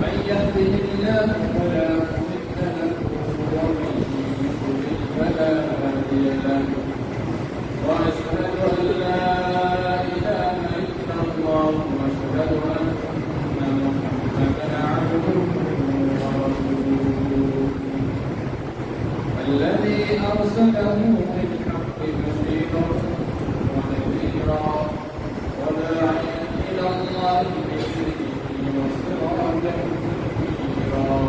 من يهده الله فلا مضل له ومن يضلل فلا هادي له وأشهد أن لا إله إلا الله وأشهد أن محمدا عبده ورسوله الذي أرسله بالحق بشيرا ونذيرا وداعيا إلى الله بإذنه وسراجا منيرا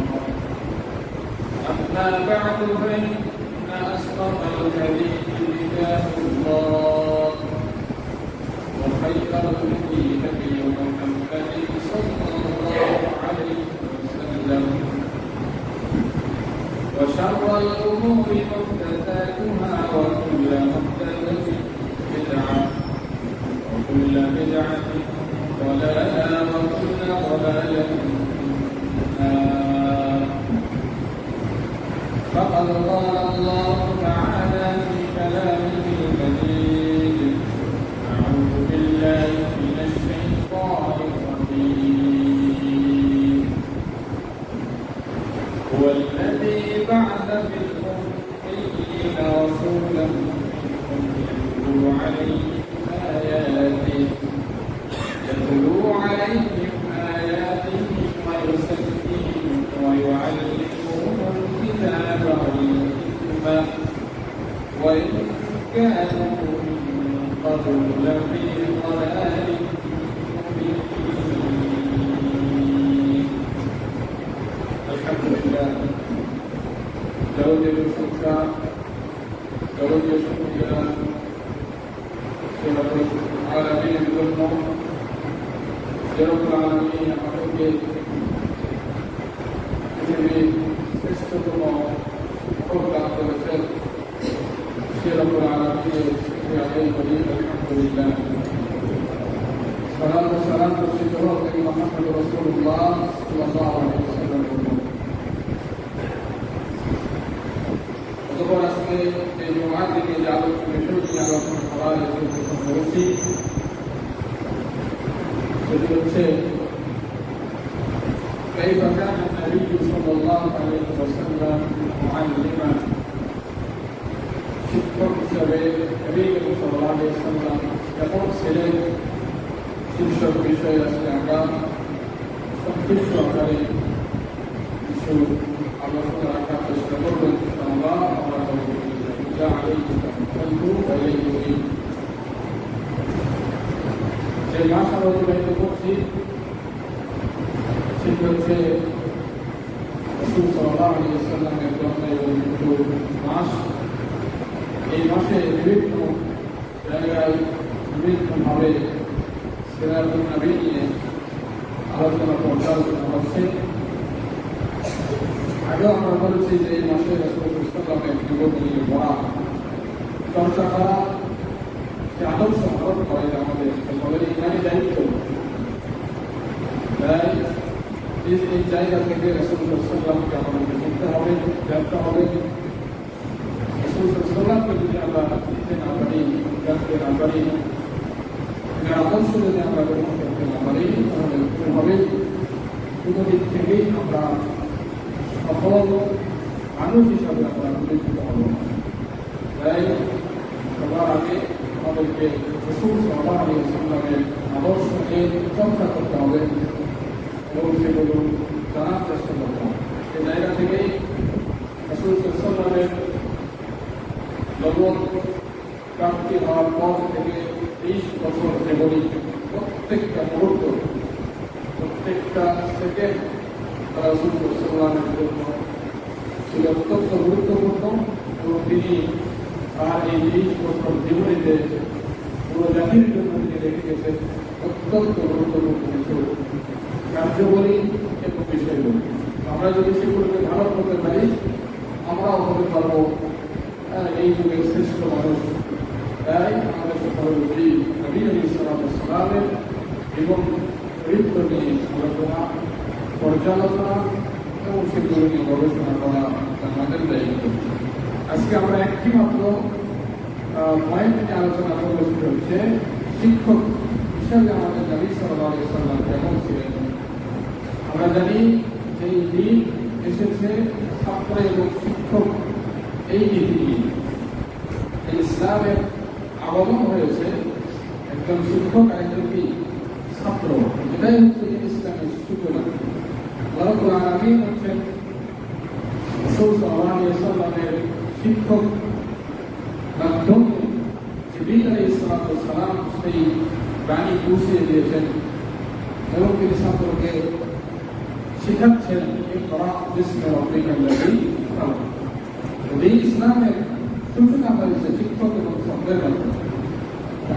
أما بعد فإن أصدق الحديث كتاب الله وخير الهدي هدي محمد صلى الله عليه وسلم وشر الأمور محدثاتها وكل محدثة بدعة وكل بدعة ضلالة وكل ضلالة فقد قال الله تعالى في كلامه المجيد أعوذ بالله من الشيطان الرجيم هو الذي بعث في الأميين رسولا منهم يتلو عليهم آياته ويزكيهم ويعلمهم الكتاب والحكمة وإن كانوا من قبل لفي ضلال مبين. الحمد لله درجة الشكر درجة الشكر العالمين الظلم رب العالمين আমাদেরকে পৃথিবীর শ্রেষ্ঠতম ফল দান করেছেন সে রব্বুল আলামিনের শুকরিয়া আদায় করি আলহামদুলিল্লাহ। সালাত ও সালাম বর্ষিত হোক মুহাম্মদ রাসূলুল্লাহ সাল্লাল্লাহু আলাইহি ওয়াসাল্লাম। অতঃপর আজকে এই জুমার দিকে যে আলোচনা বিষয়টি আলোচনা করার জন্য করেছি সেটি হচ্ছে كيف كان النبي صلى الله عليه وسلم معلما শিক্ষক হিসাবে নবী সাল্লাল্লাহু আলাইহি ওয়াসাল্লাম কেমন ছিলেন শীর্ষক বিষয়ে আজকে আমরা সংক্ষিপ্ত আকারে কিছু আলোচনা রাখার চেষ্টা করব ইনশাআল্লাহ। আমরা যে মাস আমরা অতিবাহিত করছি সেটি হচ্ছে রাসূল সাল্লাল্লাহু আলাইহি ওয়াসাল্লামের জন্ম এবং মৃত্যুর মাস। এই মাসে বিভিন্ন জায়গায় বিভিন্নভাবে সিরাতুন নবী নিয়ে আলোচনা পর্যালোচনা হচ্ছে। আগেও আমরা বলেছি যে এই মাসে রাসূল সাল্লাল্লাহু জীবন নিয়ে পড়া চর্চা করা, সে আদর্শ ধারণ করে আমাদের সকলের ইমানি দায়িত্ব। তাই এই জায়গা থেকে রাসূল সাল্লাল্লাহু আমাদেরকে শিখতে হবে, জানতে হবে। রাসূল সাল্লাল্লাহু যদি আমরা শিখতে না পারি, জানতে না পারি, আদর্শ যদি আমরা গ্রহণ করতে না পারি, তাহলে হবে কোনো দিক থেকেই আমরা সফল মানুষ হিসাবে আমরা বিবেচিত হব না। তাই সবার আগে আমাদেরকে রাসূল সাল্লাল্লাহু আলাইহি ওয়াসাল্লামের আদর্শকে চর্চা করতে হবে এবং সেগুলো জানার চেষ্টা করতে হবে। সেই জায়গা থেকেই রাসূল সাল্লাল্লাহু আলাইহি ওয়াসাল্লামের নবুয়ত প্রাপ্তি হওয়ার পর থেকে 20 বছর জীবনী প্রত্যেকটা মুহূর্ত, প্রত্যেকটা সেকেন্ড রাসূল সাল্লাল্লাহু আলাইহি ওয়াসাল্লামের ছিল অত্যন্ত গুরুত্বপূর্ণ এবং তিনি তার এই 20 বছর জীবনীতে পুরো জাতির জন্য তিনি রেখে গেছেন অত্যন্ত গুরুত্বপূর্ণ কিছু কার্যকরী এবং বিষয়গুলি। আমরা যদি সেগুলোকে ধারণ করতে পারি, আমরাও হতে পারবো এই যুগের শ্রেষ্ঠ মানুষ। তাই আমাদের সকলের উচিত নবী সাল্লাল্লাহু আলাইহি ওয়াসাল্লামের জীবন চরিত্র নিয়ে আলোচনা, পর্যালোচনা এবং সেগুলো নিয়ে গবেষণা করা আমাদের দায়িত্ব। আজকে আমরা একটি মাত্র পয়েন্ট নিয়ে আলোচনা করবো, সেটা হচ্ছে শিক্ষক হিসাবে আমাদের নবী সাল্লাল্লাহু আলাইহি ওয়াসাল্লাম কেমন ছিলেন আমরা জানি যে এই দিন এসেছে ছাত্র এবং শিক্ষক এই নীতি এই ইসলামের আগমন হয়েছে একজন শিক্ষক আর একজন কি ছাত্র, এটাই হচ্ছে ইসলামের সূচনা। রব্বুল আলামিন হচ্ছেন রাসূল সাল্লাল্লাহু আলাইহি ওয়াসাল্লামের শিক্ষক, মাধ্যমে জিবরীল আলাইহিস সালাম সেই বাণী পৌঁছে দিয়েছেন এবং তিনি ছাত্রকে শিখাচ্ছেন ইকরা বিসমি রাব্বিকাল্লাযী খালাক। এই ইসলামের সূচনা হয়েছে শিক্ষক এবং ছাত্রের মাধ্যমে।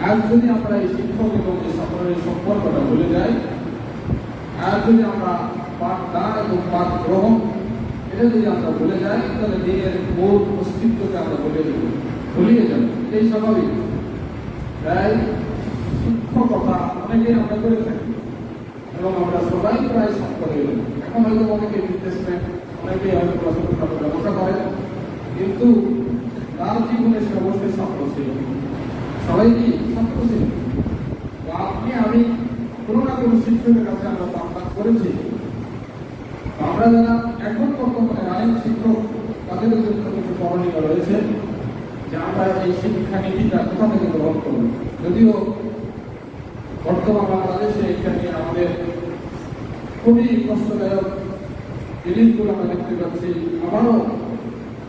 আজ যদি আমরা এই শিক্ষক এবং এই ছাত্রের সম্পর্কটা ভুলে যাই, আজ যদি আমরা পাঠ দান এবং পাঠ গ্রহণ এটা যদি আমরা ভুলে যাই, তাহলে দিনের মূল অস্তিত্বকে আমরা ভুলিয়ে যাব। এটাই স্বাভাবিক। তাই শিক্ষকতা অনেকেই আমরা করে থাকি এবং আমরা সবাই প্রায় ছাত্র হয়ে যাই। এখন হয়তো অনেকে রিপ্লেসমেন্ট, অনেকেই হয়তো পড়াশোনার ব্যবস্থা করেন, কিন্তু তার জীবনে সে অবশ্যই ছাত্র ছিল। সবাই কি ছাত্র ছিল? আপনি আমি কোনো না কোনো শিক্ষকের কাছে আমরা পাঠদান করেছি। আমরা যারা এখন বর্তমানে রানিং শিক্ষক, তাদের জন্য কিছু করণীয় রয়েছে যে আমরা এই শিক্ষা নীতিটা কোথা থেকে গ্রহণ করব। যদিও বর্তমান বাংলাদেশে এটা নিয়ে আমাদের খুবই কষ্টদায়ক জিনিসগুলো আমরা দেখতে পাচ্ছি। আবারও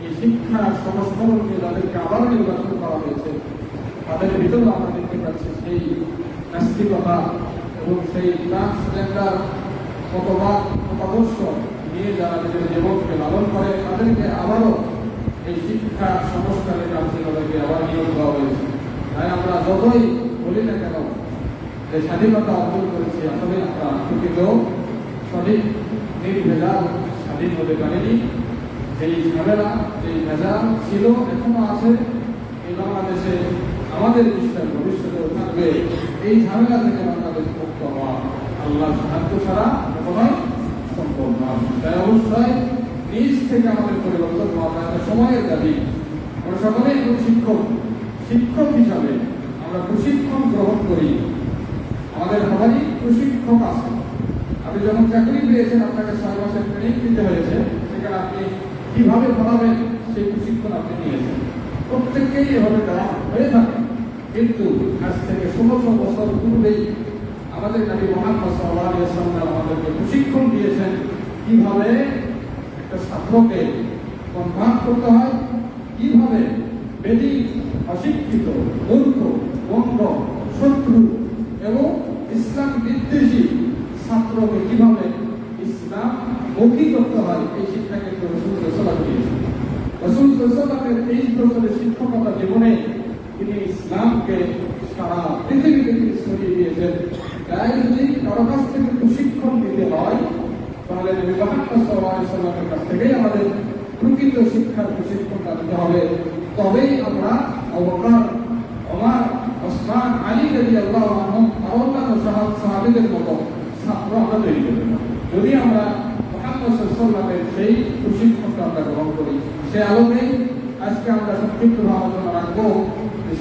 এই শিক্ষা সংস্করণ নিয়ে যাদেরকে আবারও নির্বাচন করা হয়েছে, তাদের ভিতরেও আমরা দেখতে পাচ্ছি সেই নাস্তিকতা এবং সেই ট্রান্সজেন্ডার মতাদর্শ নিয়ে যারা নিজের জীবনকে লালন করে, তাদেরকে আবারও এই শিক্ষা সংস্কারের কাজে তাদেরকে আবার নিয়োগ দেওয়া হয়েছে। তাই আমরা যতই বলি না কেন যে স্বাধীনতা অর্জন করেছি, আসলে আমরা প্রকৃত সঠিক নির্ভেজাল স্বাধীন হতে পারিনি। সেই ঝামেলা, সেই ভেজাল ছিল, এখনো আছে এই বাংলাদেশে। আমাদের বিশ্বাস ভবিষ্যতেও থাকবে। এই ঝামেলা থেকে বাংলাদেশ মুক্ত হওয়া আল্লাহর সাহায্য ছাড়া কখনোই সম্ভব নয়। তাই অবশ্যই নিজ থেকে আমাদের পরিবর্তন হওয়া একটা সময়ের দাবি। আমরা সকলেই শিক্ষক হিসাবে আমরা প্রশিক্ষণ গ্রহণ করি। আমাদের সবারই প্রশিক্ষক আছে। আপনি যখন চাকরি পেয়েছেন, আপনাকে 6 মাসের ট্রেনিং দিতে হয়েছে, সেখানে আপনি কিভাবে পড়াবেন সেই প্রশিক্ষণ আপনি নিয়েছেন। প্রত্যেককেই এভাবে দেওয়া হয়ে থাকে। কিন্তু আজ থেকে 1600 বছর পূর্বেই আমাদের নবী মুহাম্মদ সাল্লাল্লাহু আলাইহি ওয়াসাল্লাম আমাদেরকে প্রশিক্ষণ দিয়েছেন কিভাবে একটা ছাত্রকে কনভার্ট করতে হয়, কিভাবে বেদি, অশিক্ষিত, মূর্খ, বন্ধ, শত্রু এবং ইসলাম বিদ্বেষী ছাত্রকে কিভাবে ইসলাম মুখী করতে হয়, এই শিক্ষা কিন্তু রাসূল সাল্লাল্লাহু আলাইহি ওয়াসাল্লাম দিয়েছেন। রাসূল সাল্লাল্লাহু আলাইহি ওয়াসাল্লামের 23 বছরের শিক্ষকতা জীবনে তিনি ইসলামকে সারা পৃথিবীতে তিনি ছড়িয়ে দিয়েছেন। তাই যদি কারো কাছ থেকে প্রশিক্ষণ দিতে হয়, তাহলে নবী মুহাম্মদ সাল্লাল্লাহু আলাইহি ওয়াসাল্লামের কাছ থেকেই আমাদের প্রকৃত শিক্ষার প্রশিক্ষণটা দিতে হবে। তবেই আমরা আবু বকর, ওমর, ওসমান, আলী রাদিয়াল্লাহু আনহুম আর অন্যান্য সাহাবীদের মতো ছাত্র আমরা তৈরি করতে পারি। যদি আমরা মুহাম্মদ সাল্লাল্লাহু আলাইহি ওয়াসাল্লামের সেই প্রশিক্ষণটা আমরা গ্রহণ করি, সে আলোকেই আজকে আমরা সংক্ষিপ্ত আলোচনা রাখবো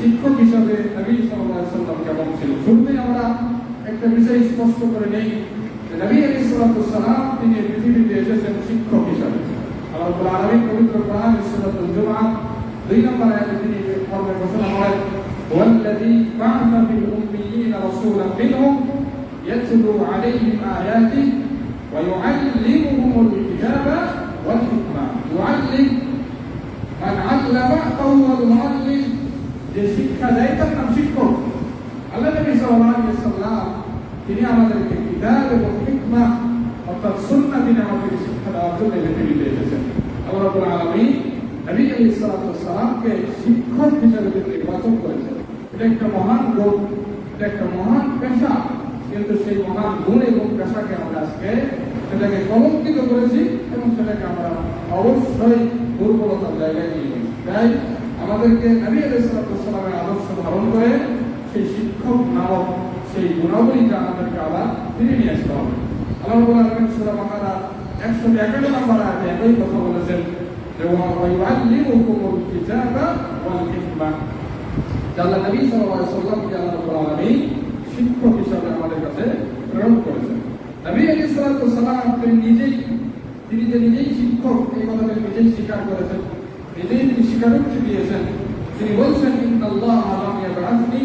শিক্ষক হিসাবে নবী সাল্লাল্লাহু আলাইহি ওয়াসাল্লাম কেমন ছিল। শুরুতেই আমরা একটা বিষয় স্পষ্ট করে নেই যে নবী আলাইহিস সালাম তিনি পৃথিবীতে এসেছেন শিক্ষক হিসাবে। আল্লাহ রাব্বুল আলামিন পবিত্র কোরআন সূরাতুল জুমআহ 2 নম্বর আয়াতে তিনি ফরমান ঘোষণা করেন, ওয়াল্লাযী বা'আসা ফিল উম্মিয়্যিনা রাসূলান মিনহুম ইয়াতলু আলাইহিম আয়াতিহি ওয়া ইউআল্লিমুহুমুল কিতাবা ওয়াল হিকমা। ইউআল্লিম মান আল্লামা ফাহুয়াল মুআল্লিম, যে শিক্ষা দেয় তার নাম শিক্ষক। আল্লাহ নবী সাল্লাল্লাহু আলাইহি ওয়াসাল্লাম তিনি আমাদেরকে কিতাব এবং হিকমা অর্থাৎ সুন্নাহ তিনি আমাদেরকে শিক্ষা দেওয়ার জন্য পৃথিবীতে এসেছেন। আল্লাহ রাব্বুল আলামিন নবী আলাইহিস সালামকে শিক্ষক হিসেবে নির্বাচন করেছেন। এটা একটা মহান গুণ, এটা একটা মহান পেশা। কিন্তু সেই মহান গুণ এবং পেশাকে আমরা আজকে সেটাকে কলঙ্কিত করেছি এবং সেটাকে আমরা অবশ্যই দুর্বলতার জায়গায় নিয়ে গেছি। তাই আমাদেরকে নবী আলাইহিস সালামের আদর্শ ধারণ করে সেই শিক্ষক নামক সেই গুণাবলীটা আমাদেরকে আবার ফিরে নিয়ে আসতে হবে। আল্লাহ রাব্বুল আলামিন সূরা বাকারা 111 নম্বর আয়াতে একই কথা বলেছেন যে ওয়া ইউআল্লিমুকুমুল কিতাবা ওয়াল হিকমা। আল্লাহ নবী সাল্লাল্লাহু আলাইহি ওয়াসাল্লামকে আল্লাহ রাব্বুল আলামিন শিক্ষক হিসেবে আমাদের কাছে প্রেরণ করেছেন। নবী আলাইহিস সালাতু ওয়াস সালাম তিনি যে নিজেই শিক্ষক, এই কথাটা নিজেই স্বীকার করেছেন, নিজেই তিনি স্বীকারোক্তি দিয়েছেন। তিনি বলছেন, ইন্নাল্লাহ লাম ইয়াবআসনি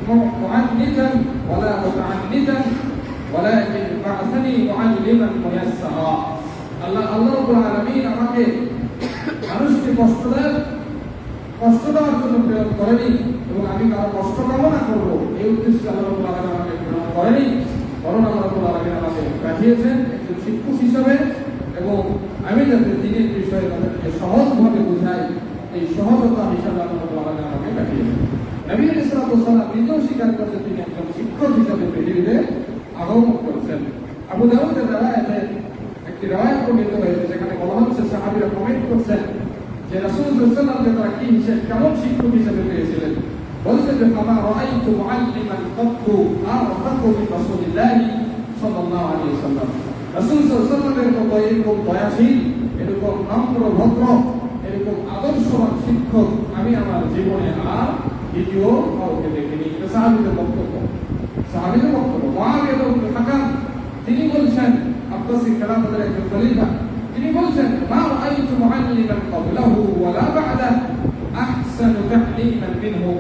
মুআন্নিতান ওয়ালা মুতাআন্নিতান ওয়ালাকিন বা'আসানি মুআল্লিমান মুয়াসসারা। আল্লাহ রাব্বুল আলামিন আমাকে মানুষকে কষ্ট দেওয়ার জন্য প্রেরণ করেনি এবং আমি কারো কষ্ট কামনা করবো এই উদ্দেশ্যে আল্লাহ রাব্বুল আলামিন আমাকে প্রেরণ করেনি, বরং আল্লাহ রাব্বুল আলামিন আমাকে পাঠিয়েছেন একজন শিক্ষক হিসাবে, এবং আমি যাতে দিনের বিষয়ে তাদেরকে সহজভাবে বোঝাই, এই সহজতা হিসাবে আল্লাহ রাব্বুল আলামিন আমাকে পাঠিয়েছেন। নবী আলাইহিস সালাতু ওয়াস সালাম নিজেও স্বীকার করেছেন তিনি একজন শিক্ষক হিসাবে পৃথিবীতে আগমন করেছেন। আবু দাউদের রাওয়ায়াতে একটি রাওয়ায়াত বর্ণিত হয়েছে, যেখানে বলা হচ্ছে সাহাবীরা কমেন্ট করছেন যে রাসূল সাল্লাল্লাহু আলাইহি ওয়াসাল্লামকে তারা কেমন শিক্ষক হিসেবে পেয়েছিলেন। বলছে যে ফামা রাআইতু মুআল্লিমান কাত্তু আরফাকু মিন রাসূলিল্লাহি সাল্লাল্লাহু আলাইহি ওয়াসাল্লাম। রাসূল সাল্লাল্লাহু আলাইহি ওয়াসাল্লামের মতো এরকম দয়াশীল, এরকম নম্র ভদ্র, এরকম আদর্শবান শিক্ষক আমি আমার জীবনে আর দ্বিতীয় কাউকে দেখিনি। এটা সাহাবীদের বক্তব্য। মুআবিয়া ইবনে হাকাম তিনি বলছেন, আব্বাসী খেলাফতের একজন খলিফা, তিনি বলছেন, মা রাআইতু মুআল্লিমান ক্বাবলাহু ওয়ালা বা'দাহু আহসানু তা'লিমান মিনহু।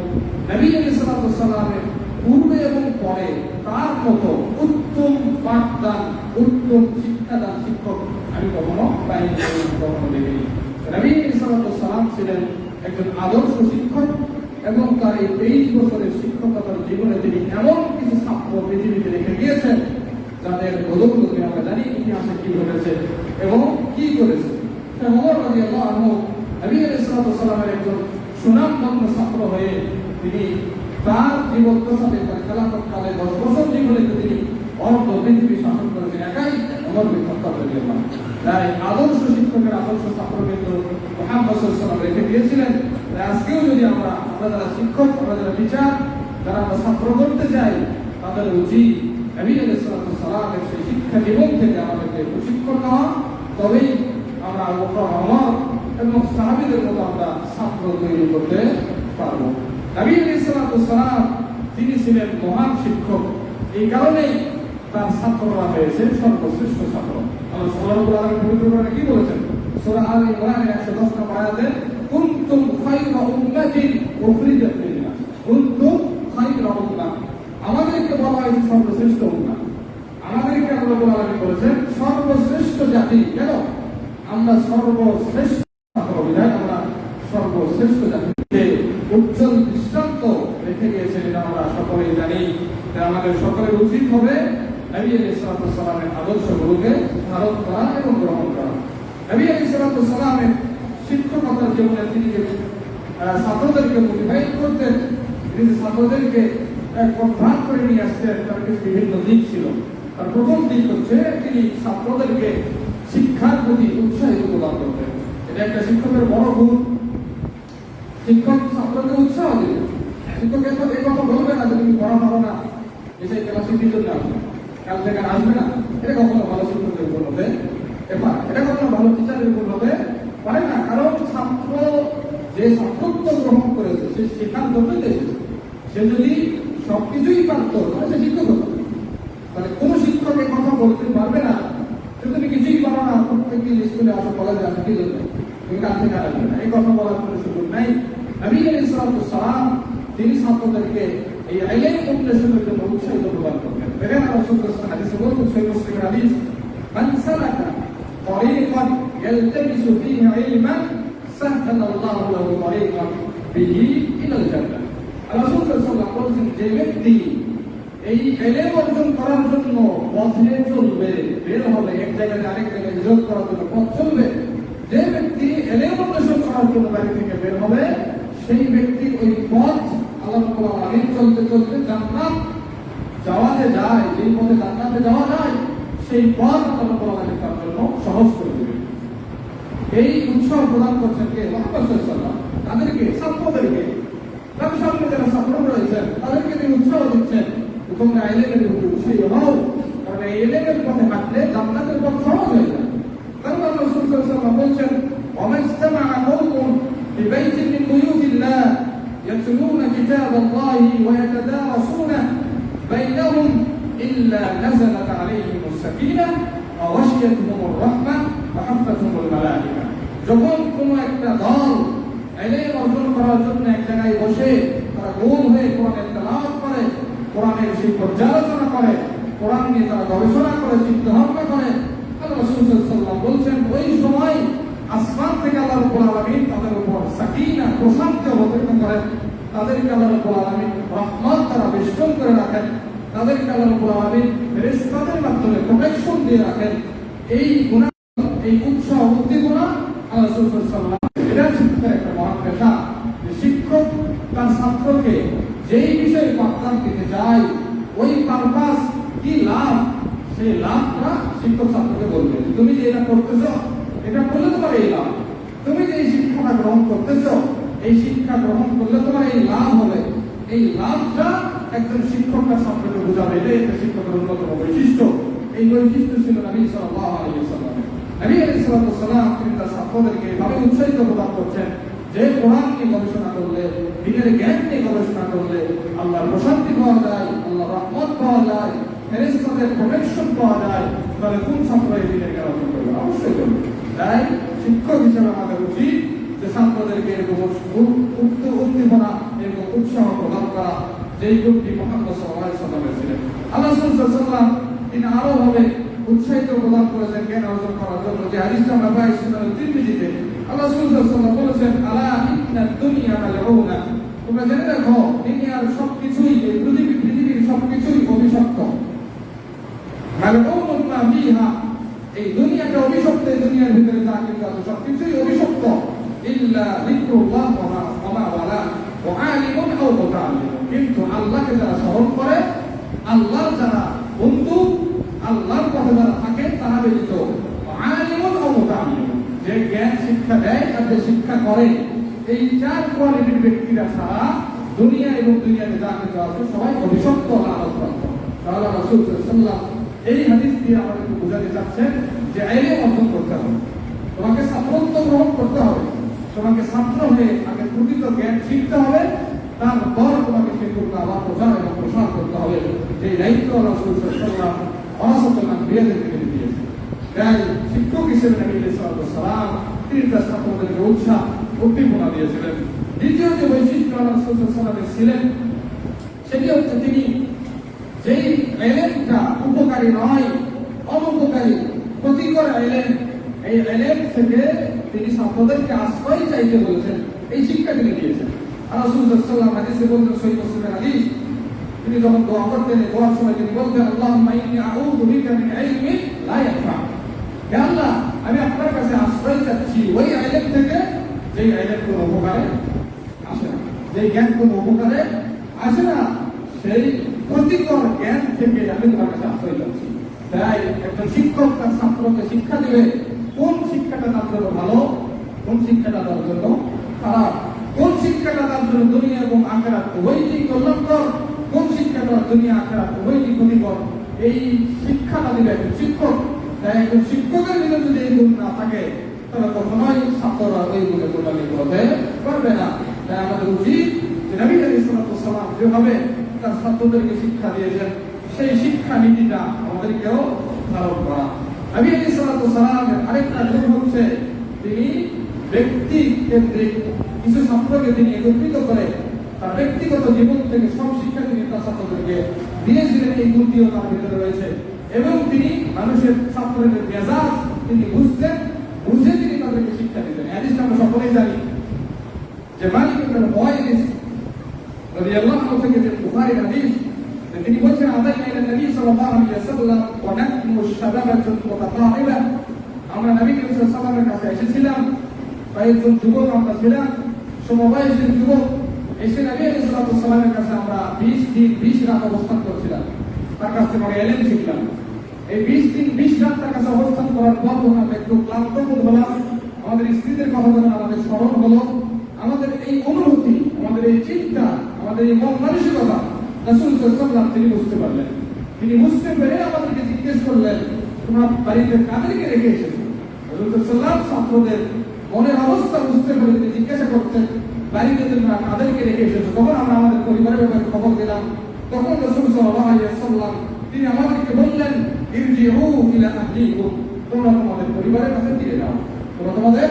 নবী আলাইহিস সালাতু ওয়াস সালামের পূর্বে এবং পরে তার মতো উত্তম পাঠদান, উত্তম শিক্ষাদান শিক্ষক আমি কখনো পাইনি, কখনো দেখিনি। নবী আলাইহিস সালাতু ওয়াস সালাম ছিলেন একজন আদর্শ শিক্ষক, এবং তার এই 23 বছরের শিক্ষকতার জীবনে তিনি এমন কিছু ছাত্র পৃথিবীতে রেখে গিয়েছেন যাদের বদৌলতে আমরা জানি ইতিহাসে কি ঘটেছে এবং কি করেছে। ওমর রাদিয়াল্লাহু আনহু নবী আলাইহিস সালাতু ওয়াস সালামের একজন সুনামধন্য ছাত্র হয়ে তিনি তার জীবদ্দশাতে, তার খেলাফত কালে 10 বছর জীবনে তিনি অর্ধ পৃথিবী শাসন করেছেন একাই। ওমর বিন খাত্তাব রাদিয়াল্লাহু আনহু তাই আদর্শ শিক্ষকের আদর্শ ছাত্রবৃন্দ মুহাম্মদ সাল্লাল্লাহু আলাইহি ওয়াসাল্লাম রেখে দিয়েছিলেন। আজকেও যদি আমরা যারা শিক্ষক, আমরা যারা টিচার, যারা আমরা ছাত্র করতে চাই, তাদের উচিত নবী আলাইহিস সালাতু ওয়াস সালামের সেই শিক্ষা জীবন থেকে আমাদেরকে প্রশিক্ষণ নেওয়া, তবেই আমরা আবু বকর, ওমর এবং সাহাবীদের মতো আমরা ছাত্র তৈরি করতে পারব। নবী আলাইহিস সালাতু ওয়াস সালাম তিনি ছিলেন মহান শিক্ষক, এই কারণেই তার ছাত্ররা হয়েছে সর্বশ্রেষ্ঠ ছাত্র। আল্লাহ সুবহানাহু ওয়া তাআলা পবিত্র কোরআনে কি বলেছেন? সূরা আল ইমরানের 110 নম্বর আয়াতে, কুনতুম খায়রা উম্মাতিন উখরিজাত লিন-নাস। কুনতুম খায়রা উম্মাহ, আমাদেরকে বলা হয়েছে সর্বশ্রেষ্ঠ উম্মাহ, আমাদেরকে আল্লাহ রাব্বুল আলামিন বলেছেন সর্বশ্রেষ্ঠ জাতি। কেন? আমরা সর্বশ্রেষ্ঠ বিধায় আমরা সর্বশ্রেষ্ঠ জাতিতে উজ্জ্বল দৃষ্টান্ত রেখে গিয়েছেন, এটা আমরা সকলেই জানি। তাই আমাদের সকলের উচিত হবে নবী আলাইহিস সালাতু ওয়াস সালামের আদর্শগুলোকে ধারণ করা এবং গ্রহণ করা। নবী আলাইহিস সালাতু ওয়াস সালামের শিক্ষকতার জীবনে তিনি যে ছাত্রদেরকে মোটিভেট করতেন, তিনি ছাত্রদেরকে কনভার্ট করে নিয়ে আসতেন, তার কিছু বিভিন্ন দিক ছিল। তার প্রথম দিক হচ্ছে তিনি ছাত্রদেরকে শিক্ষার প্রতি উৎসাহিত প্রদান করতেন। এটা একটা শিক্ষকের বড় গুণ। শিক্ষক ছাত্রকে উৎসাহ দিতেন। শিক্ষক এই কথা বলবে না যে তুমি পড়া পারো না, এসে ক্লাসে টিচার আসবে, কাল থেকে আসবে না, এটা কখনো ভালো শিক্ষকের গুণ হবে, এটা কখনো ভালো টিচারের গুণ হবে পারে না। কারণ ছাত্র যে ছাত্রত্ব গ্রহণ করেছে, সে সিদ্ধান্ত নিতে এসেছে। সে যদি সবকিছুই পারত তাহলে সে শিক্ষক হতো। তাহলে কোন শিক্ষক এই কথা বলতে পারবে না যে তুমি কিছুই পারো না, প্রত্যেকদিন স্কুলে আসো, কলেজে আসো, কি জন্য তুমি কাল থেকে আসবে না, এই কথা বলার কোনো সুযোগ নাই। নবী আলাইহিস সালাতু ওয়াস সালাম তিনি ছাত্রদেরকে এই ইলম অন্বেষণের জন্য উৎসাহিত প্রদান করতেন। দেখেন রাসূল হাদিসে বলছেন, সহিহ মুসলিমের হাদিস, মান সালাকা তরিকান ইয়ালতামিসু ফীহি ইলমান সাহহালাল্লাহু লাহু তরিকান বিহি ইলাল জান্নাহ। রাসূল সাল্লাল্লাহু আলাইহি ওয়াসাল্লাম বলেছেন, যে ব্যক্তি এই ইলম অর্জন করার জন্য পথে চলবে, বের হবে, এক জায়গা থেকে আরেক জায়গায় হিজরত করার জন্য পথ চলবে, যে ব্যক্তি ইলম অন্বেষণ করার জন্য বাড়ি থেকে বের হবে, সেই ব্যক্তি ওই পথ আল্লাহ রাব্বুল আলামিন চলতে চলতে জান্নাত যাওয়াতে যায়, যে পথে জান্নাতে যাওয়া যায়, সেই পথ আল্লাহ রাব্বুল আলামিন তার জন্য সহজ করে দেবে। এই উৎসাহ প্রদান করছেন কে? মুহাম্মদ সাল্লাল্লাহু আলাইহি ওয়াসাল্লাম। তাদেরকে, ছাত্রদেরকে, তার সামনে যারা ছাত্র রয়েছেন তাদেরকে তিনি উৎসাহ দিচ্ছেন, তোমরা ইলমের প্রতি উৎসাহী হও, কারণ এই ইলমের পথে হাঁটলে জান্নাতের পথ সহজ হয়ে যায়। কারণ আল্লাহ রাসূল সাল্লাল্লাহু আলাইহি ওয়াসাল্লাম বলছেন, ওয়া ইজতামাআ কওমুন ফি বাইতিন মিন বুয়ুতিল্লাহ ইয়াতলুনা কিতাবাল্লাহি ওয়া ইয়াতাদারাসুনা বাইনাহুম ইল্লা নাযালাত আলাইহিমুস সাকিনাহ ওয়া ওয়াশিয়াতুহুমুর রাহমাহ ওয়া হাফাতুহুমুল মালায়েকা। যখন কোনো একটা দল ইলম অর্জন করার জন্য এক জায়গায় বসে তারা গোল হয়ে কোরআনের তেলাওয়াত করে, কোরআনের সেই পর্যালোচনা করে, কোরআন নিয়ে তারা গবেষণা করে, চিন্তা ভাবনা করে, আল্লাহ রাসূল সাল্লাল্লাহু আলাইহি ওয়াসাল্লাম বলছেন ওই সময় আসমান থেকে আল্লাহ রাব্বুল আলামিন তাদের উপর সাকিনা প্রশান্তি অবতীর্ণ করেন, তাদেরকে আল্লাহ রাব্বুল আলামিন রহমত দ্বারা বেষ্টন করে রাখেন, তাদেরকে আল্লাহ রাব্বুল আলামিন ফেরেশতাদের মাধ্যমে প্রোটেকশন দিয়ে রাখেন। এই গুনাহ, এই উৎসাহ উদ্দীপনা আল্লাহ রাসূল সাল্লাল্লাহু আলাইহি ওয়াসাল্লাম, এটা শিক্ষকের একটা মহান পেশা যে শিক্ষক তার ছাত্রকে যেই বিষয়ে পাঠদান দিতে চায় ওই পারপাস কি লাভ, সেই লাভটা শিক্ষক ছাত্রকে বলবে। তুমি যে এটা করতেছো এটা করলে তোমার এই লাভ, তুমি যে এই শিক্ষাটা গ্রহণ করতেছো এই শিক্ষা গ্রহণ করলে তোমার এই লাভ হবে, এই লাভটা একজন শিক্ষক তার ছাত্রকে বোঝাবে। এটাই একটা শিক্ষকের অন্যতম বৈশিষ্ট্য। এই বৈশিষ্ট্য ছিল নবী সাল্লাল্লাহু আলাইহি ওয়াসাল্লাম। নবী আলাইহিস সালাম তিনি তার ছাত্রদেরকে এভাবে উৎসাহিত প্রদান করছেন যে কোরআন নিয়ে গবেষণা করলে, দিনের জ্ঞান নিয়ে গবেষণা করলে আল্লাহর প্রশান্তি পাওয়া যায়, আল্লাহর রহমত পাওয়া যায়, ফেরেশতাদের প্রোটেকশন পাওয়া যায়। তাহলে কোন ছাত্র এই দিনের জ্ঞান অর্জন করবে? অবশ্যই করবে। তাই শিক্ষক হিসেবে আমাদের উচিত যে ছাত্রদেরকে এরকম উদ্দীপনা, এরকম উৎসাহ প্রদান করা, যেই গুণটি মুহাম্মদ সাল্লাল্লাহু আলাইহি ওয়াসাল্লামের ছিলেন। আল্লাহ রাসূল সাল্লাল্লাহু আলাইহি ওয়াসাল্লাম তিনি আরো ভাবে উৎসাহিত প্রদান করেছেন জ্ঞান অর্জন করার জন্য। যে হাদিসটা আমরা পাই সুনান তিরমিজিতে, আল্লাহ রাসূল সাল্লাল্লাহু আলাইহি ওয়াসাল্লাম বলেছেন, আলা ইন্নাদ দুনিয়া মালউনা, তোমরা জেনে রাখো দুনিয়ার সবকিছুই, এই পৃথিবীর সবকিছুই অভিশপ্ত। মালউনুন মা ফিহা, এই দুনিয়াটা অভিশপ্ত, এই দুনিয়ার ভিতরে যা কিছু আছে সবকিছুই অভিশপ্ত। ইল্লা যিকরুল্লাহ ওয়া মা ওয়ালা ওয়া আলিমুন আও মুতাআল্লিমুন, কিন্তু আল্লাহকে যারা স্মরণ করে, আল্লাহর যারা বন্ধু, আল্লাহর পথে যারা থাকে তারা ব্যতীত, আলিমুন আও মুতাআল্লিমুন, যে জ্ঞান শিক্ষা দেয় আর যে শিক্ষা করে, এই চার কোয়ালিটির ব্যক্তিরা ছাড়া দুনিয়া এবং দুনিয়াতে যা কিছু আছে সবাই অভিশপ্ত লানতপ্রাপ্ত। তাহলে রাসূল সাল্লাল্লাহু আলাইহি ওয়াসাল্লাম এই হাদিস দিয়ে আমাদেরকে বোঝাতে চাচ্ছেন যে ইলম অর্জন করতে হবে, তোমাকে ছাত্রত্ব গ্রহণ করতে হবে, তোমাকে ছাত্র হয়ে আগে প্রকৃত জ্ঞান শিখতে হবে, তারপর তোমাকে সেগুলো আবার প্রচার এবং প্রসার করতে হবে। যে দায়িত্ব রাসূল সাল্লাল্লাহু আলাইহি ওয়াসাল্লাম দিয়েছেন। তাই শিক্ষক হিসেবে নবী সাল্লাল্লাহু আলাইহি ওয়াসাল্লাম তিনি তার ছাত্রদেরকে উৎসাহ উদ্দীপনা দিয়েছিলেন। দ্বিতীয় যে বৈশিষ্ট্য রাসূল সাল্লাল্লাহু আলাইহি ওয়াসাল্লামের ছিলেন সেটি হচ্ছে তিনি যেই ইলমটা উপকারী নয়, অনুপকারী, ক্ষতিকর ইলম, এই ইলম থেকে তিনি ছাত্রদেরকে আশ্রয় চাইতে বলেছেন, এই শিক্ষা তিনি দিয়েছেন। আর রাসূল সাল্লাল্লাহু আলাইহি ওয়াসাল্লাম হাদিসে বলতেন, সহিহ মুসলিমের হাদিস, তিনি যখন দোয়া করতেন, দোয়ার সময় তিনি বলতেন, আল্লাহুম্মা ইন্নী আউযু বিকা মিন ইলমিন লা ইয়ানফা, হে আল্লাহ আমি আপনার কাছে আশ্রয় চাচ্ছি ওই ইলম থেকে যেই ইলম কোনো উপকারে আসে না, যেই জ্ঞান কোনো উপকারে আসে না, সেই ক্ষতিকর জ্ঞান থেকে আমি তোমার কাছে আশ্রয় চাচ্ছি। তাই একজন শিক্ষক তার ছাত্রকে শিক্ষা দিবে কোন শিক্ষাটা তার জন্য ভালো, কোন শিক্ষাটা তার জন্য খারাপ, কোন শিক্ষাটা তার জন্য দুনিয়া এবং আখিরাত উভয়ই কল্যাণকর, কোন শিক্ষাটা দুনিয়া আখিরাত উভয়ই ক্ষতিকর, এই শিক্ষাটা দিবে একজন শিক্ষক। তাই একজন শিক্ষকের ভিতরে যদি এই গুণ না থাকে তাহলে কখনোই ছাত্ররা ওই গুণে কোটালি করতে পারবে না। তাই আমাদের উচিত যে নবী সাল্লাল্লাহু আলাইহি ওয়াসাল্লাম যেভাবে তার ছাত্রদেরকে শিক্ষা দিয়েছেন সেই শিক্ষা নীতিটা আমাদেরকেও ধারণ করা। নবী সাল্লাল্লাহু আলাইহি ওয়াসাল্লামের আরেকটা গুণ হচ্ছে তিনি ব্যক্তি কেন্দ্রিক, কিছু ছাত্রকে তিনি একত্রিত করে তার ব্যক্তিগত জীবন থেকে সব শিক্ষা তিনি তার ছাত্রদেরকে দিয়েছিলেন। এই গুণটিও তার ভিতরে রয়েছে এবং তিনি মানুষের ছাত্রদের মেজাজ তিনি বুঝতেন, বুঝে তিনি তাদেরকে শিক্ষা দিতেন। হাদিসটা আমরা সকলেই জানি যে মালিক ইবনে মুওয়াইরিস রাদিয়াল্লাহু আনহু থেকে যে বুখারীর হাদিস, তিনি বলেছেন, আদাইনা ইলা নবী সাল্লাল্লাহু আলাইহি ওয়াসাল্লাম ওয়া নাহনু শাবাবাতুন মুতাকারিবা, আমরা নবী সাল্লাল্লাহু আলাইহি ওয়াসাল্লামের কাছে এসেছিলাম, কয়েকজন যুবক আমরা ছিলাম, সমবয়সী যুবক, এসে নবী সাল্লাল্লাহু আলাইহি ওয়াসাল্লামের কাছে আমরা 20 দিন 20 রাত অবস্থান করছিলাম, তার কাছ থেকে আমরা ইলম শিখলাম। এই 20 দিন 20 রাত তার কাছে অবস্থান করার পর আমরা একটু ক্লান্ত বোধ হলাম, আমাদের স্ত্রীদের কথা যখন আমাদের স্মরণ হলো, আমাদের এই অনুভূতি, আমাদের এই চিন্তা, আমাদের এই মন মানসিকতা রাসূল সাল্লাল্লাহু আলাইহি ওয়াসাল্লাম তিনি বুঝতে পারলেন। তিনি বুঝতে পেরে আমাদেরকে জিজ্ঞেস করলেন, তোমরা বাড়িতে কাদেরকে রেখে এসেছো? রাসূল সাল্লাল্লাহু আলাইহি ওয়াসাল্লাম ছাত্রদের মনের অবস্থা বুঝতে পেরে তিনি জিজ্ঞাসা করছেন, বাড়িতে তোমরা কাদেরকে রেখে এসেছো? তখন আমরা আমাদের পরিবারের ব্যাপারে খবর দিলাম। তখন রাসূল সাল্লাল্লাহু আলাইহি ওয়াসাল্লাম তিনি আমাদেরকে বললেন, ইরজিউ ইলা আহলিকুম, তোমরা তোমাদের পরিবারের কাছে ফিরে যাও, তোমরা তোমাদের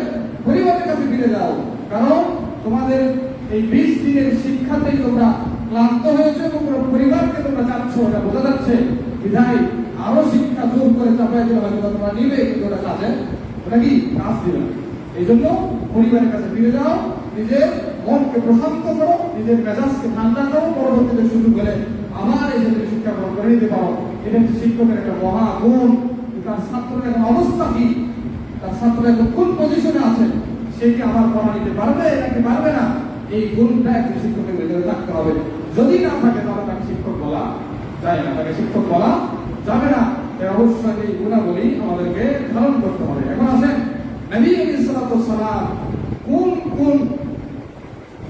পরিবারের কাছে ফিরে যাও, কারণ তোমাদের এই 20 দিনের শিক্ষাতেই তোমরা ক্লান্ত হয়েছে এবং তোমার পরিবারকে তোমরা চাচ্ছ, এটা বোঝা যাচ্ছে। বিধায় আরো শিক্ষা জোর করে চাপাই দিলে হয়তো তোমরা নিবে, কিন্তু ওটা কাজে ওটা কি কাজ দিবে না। এই জন্য পরিবারের কাছে ফিরে যাও, নিজের মনকে প্রশান্ত করো, নিজের মেজাজকে ঠান্ডা করো, পরবর্তীতে সুযোগ হলে আমার এই যে শিক্ষা গ্রহণ করে নিতে পারো। এটা হচ্ছে শিক্ষকের একটা মহা গুণ। তার ছাত্রের এখন অবস্থা কি, তার ছাত্র এখন কোন পজিশনে আছে, সে কি আমার পড়া নিতে পারবে নাকি পারবে না, এই গুণটা একজন শিক্ষকের ভেতরে থাকতে হবে। যদি না থাকে তাহলে তাকে শিক্ষক বলা যায় না, তাকে শিক্ষক বলা যাবে না। অবশ্যই এই গুণাবলী আমাদেরকে ধারণ করতে হবে। এখন আসেন নবী আলাইহিস সালাম কোন কোন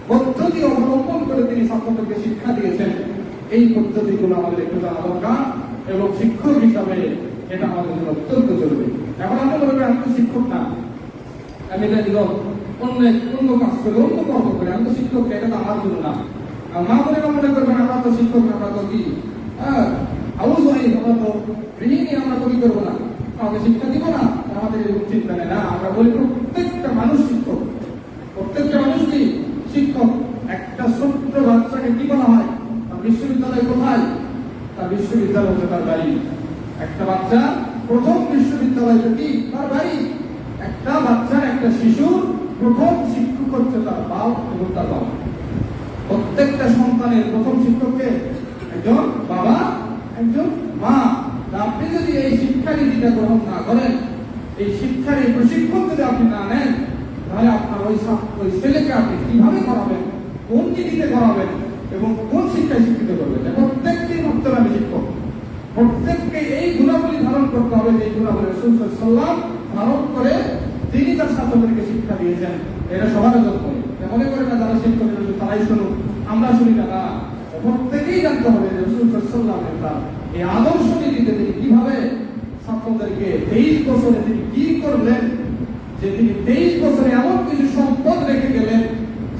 পদ্ধতি অবলম্বন করে তিনি ছাত্রদেরকে শিক্ষা দিয়েছেন, এই পদ্ধতিগুলো আমাদের একটু জানা দরকার এবং শিক্ষক হিসাবে এটা আমাদের জন্য অত্যন্ত জরুরি। এখন আমরা বলবো আমি তো শিক্ষক না, আমি এটা দিল অন্য কাজ করে অন্য কর্ম করে, আমি তো শিক্ষক, এটা তো আমার জন্য না। মা মনে করবেন আমরা তো শিক্ষক না, আমরা তো কি আমরা তো গৃহিণী, আমরা তো কি করবো না, আমাকে শিক্ষা দিব না, আমাদের চিন্তা নেই না। আমরা বলি প্রত্যেকটা মানুষ শিক্ষক, প্রত্যেকটা মানুষ কি শিক্ষক। একটা ছোট্ট বাচ্চাকে কি বলা হয়, তার বিশ্ববিদ্যালয় কোথায়, তার বিশ্ববিদ্যালয় হচ্ছে তার বাড়ি। একটা বাচ্চা প্রথম বিশ্ববিদ্যালয় কি তার বাড়ি। একটা বাচ্চা, একটা শিশুর প্রথম শিক্ষক হচ্ছে তার বাপ এবং তার বাবা। প্রত্যেকটা সন্তানের প্রথম শিক্ষককে একজন বাবা, একজন মা। আপনি যদি এই শিক্ষা নীতিটা গ্রহণ না করেন, এই শিক্ষার এই প্রশিক্ষণ যদি আপনি না নেন, তাহলে আপনার ওই ছেলেকে আপনি কিভাবে করাবেন, কোন নীতিতে করাবেন এবং কোন শিক্ষায় শিক্ষিত করবেন। প্রত্যেককেই ভাবতে হবে শিক্ষক, প্রত্যেককে এই গুণাবলী ধারণ করতে হবে, যে গুণাবলী রাসূল সাল্লাল্লাহু আলাইহি ওয়াসাল্লাম ধারণ করে তিনি তার ছাত্রদেরকে শিক্ষা দিয়েছেন। এটা সবার জন্য মনে করে না যারা শিক্ষক তারাই শুনুক, আমরা শুনি না, না, প্রত্যেকেই জানতে হবে যে রাসূল সাল্লাল্লাহু আলাইহি ওয়াসাল্লাম তার এই আদর্শ নীতিতে তিনি কিভাবে ছাত্রদেরকে 23 বছরে তিনি কি করলেন, যে তিনি 23 বছরে এমন কিছু সম্পদ রেখে গেলেন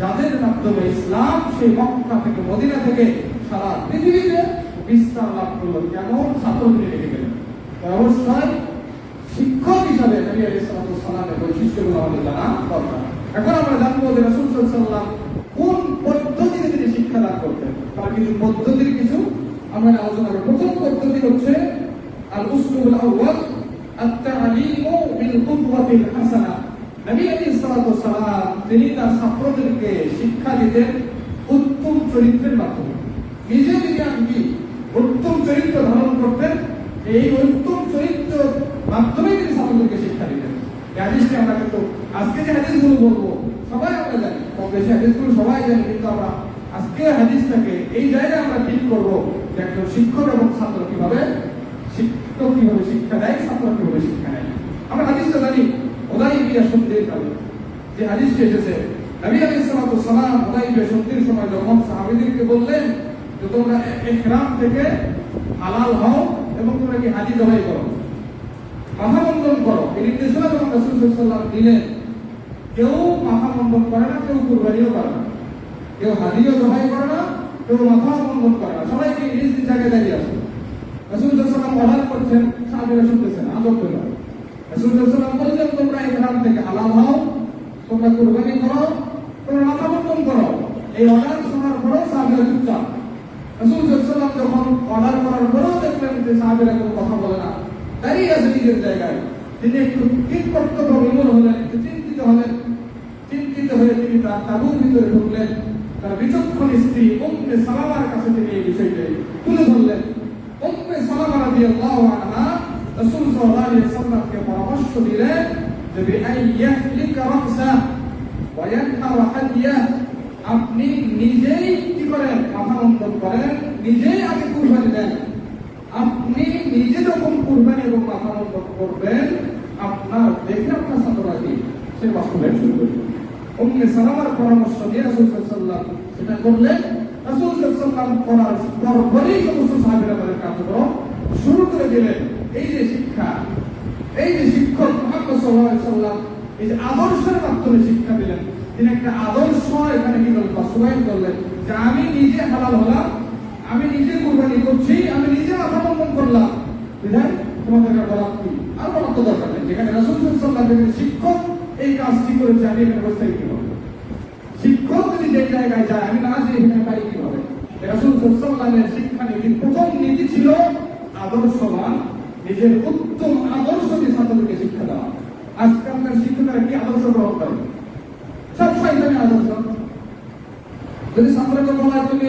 যাদের মাধ্যমে ইসলাম সেই মক্কা থেকে মদিনা থেকে সারা পৃথিবীতে বিস্তার লাভ করলো। কেমন ছাত্রদের রেখে গেলেন। অবশ্যই শিক্ষক হিসাবে নবী আলাইহিস সালামের বৈশিষ্ট্যগুলো আমাদের জানা দরকার। এখন আমরা জানবো যে রাসূল সাল্লাল্লাহু আলাইহি ওয়াসাল্লাম কোন পদ্ধতিতে তিনি শিক্ষাদান করতেন। তার কিছু পদ্ধতির কিছু আমরা আলোচনা করব। প্রথম পদ্ধতি হচ্ছে আল উসলুবুল আউয়াল আত-তা'লিমু বিল কুদওয়াতিল হাসানা। নবী আলাইহিস সালাম তিনি তার ছাত্রদেরকে শিক্ষা দিতেন উত্তম চরিত্রের মাধ্যমে। নিজে থেকে আপনি উত্তম চরিত্র ধারণ করতেন, এই উত্তম চরিত্র মাধ্যমে তিনি ছাত্রদেরকে শিক্ষা দিতেন। এই হাদিসটি আমরা কিন্তু আজকে যে হাদিসগুলো বলবো সবাই আমরা জানি, কম বেশি হাদিসগুলো সবাই জানি, কিন্তু আমরা আজকে হাদিসটাকে এই জায়গায় আমরা ঠিক করবো যে একজন শিক্ষক এবং ছাত্র কিভাবে, শিক্ষক কিভাবে শিক্ষা দেয়, ছাত্র কিভাবে শিক্ষা নেয়। আমরা হাদিসটা জানি হুদাইবিয়া সন্ধির কালে যে হাদিসটি এসেছে, নবী আলাইহিস সালাম হুদাইবিয়া সন্ধির সময় যখন সাহাবীদেরকে বললেন যে তোমরা ইহরাম থেকে হালাল হও এবং তোমরা কি হাজি জবাই করো, মাথা বন্ধন করো, এই নির্দেশনা যখন রাসূল সাল্লাল্লাহু আলাইহি ওয়াসাল্লাম দিলেন, কেউ মাথা বন্ধন করে না, কেউ কুরবানিও করে না, কেউ হাজিও জবাই করে না, কেউ মাথা বন্ধন করে না, সবাইকে নিজ নিজ জায়গায় দাঁড়িয়ে আছে। রাসূল সাল্লাল্লাহু আলাইহি ওয়াসাল্লাম অর্ডার করছেন, সাহাবীরা শুনতেছেন, আদব করে রাসূল সাল্লাল্লাহু আলাইহি ওয়াসাল্লাম বললেন তোমরা ইহরাম থেকে হালাল হও, তোমরা কুরবানি করো, তোমরা মাথা বন্ধন করো। এই অর্ডার শোনার পরেও সাহাবীরা চুপচাপ। রাসূল সাল্লাল্লাহু আলাইহি ওয়াসাল্লাম যখন অর্ডার করার পরেও দেখলেন যে সাহাবীরা কোনো কথা বলে না, দাঁড়িয়ে আছে নিজের জায়গায়, তিনি একটু ঠিক কর্তব্য বিমূঢ় হলেন, একটু চিন্তিত হলেন। চিন্তিত হয়ে তিনি তার তাঁবুর ভিতরে ঢুকলেন, তার বিচক্ষণ স্ত্রী উম্মে সালামার কাছে তিনি এই বিষয়টি তুলে ধরলেন। উম্মে সালামা রাদিয়াল্লাহু আনহা রাসূল সাল্লাল্লাহু আলাইহি ওয়াসাল্লামকে পরামর্শ দিলেন যে বিআইয়াহলিকা রাসা ওয়া ইয়ানহার হাদিয়া, আপনি নিজেই কি করেন, মাথা বন্ধন করেন, নিজেই আগে কুরবানি দেন। আপনি নিজে যখন কুরবানি এবং মাথা বন্ধন করবেন, আপনার দেখে আপনার ছাত্ররা কি সে বাস্তবায়ন শুরু করবে। উম্মে সালামার পরামর্শ দিয়ে রাসূল সাল্লাল্লাহু আলাইহি ওয়াসাল্লাম সেটা করলেন। রাসূল সাল্লাল্লাহু আলাইহি ওয়াসাল্লাম করার পরপরই সমস্ত সাহাবীরা তাদের কার্যক্রম শুরু করে দিলেন। এই যে শিক্ষা, এই যে শিক্ষক মুহাম্মদ সাল্লাল্লাহু আলাইহি ওয়াসাল্লাম এই যে আদর্শের মাধ্যমে শিক্ষা দিলেন, তিনি একটা আদর্শ এখানে কি করলেন, বাস্তবায়ন করলেন যে আমি নিজে হালাল হলাম, আমি নিজে কুরবানি করছি, আমি নিজে আত্মবন্ধন করলাম, বিধায় তোমাদের বলা কি আর বলার তো দরকার নেই। যেখানে রাসূল সাল্লাল্লাহু আলাইহি ওয়াসাল্লাম শিক্ষক এই কাজটি করেছে, আমি এখানে বসতে কি হবে? শিক্ষক যদি যে জায়গায় যায়, আমি না যে এখানে পাই কি হবে? রাসূল সাল্লাল্লাহু আলাইহি ওয়াসাল্লামের শিক্ষা নীতির প্রথম নীতি ছিল আদর্শবান, নিজের উত্তম আদর্শ দিয়ে ছাত্রদেরকে শিক্ষা দেওয়া। আজকালকার শিক্ষকরা কি আদর্শ গ্রহণ করে? সব শয়তানি আদর্শ। যদি ছাত্রকে বলা তুমি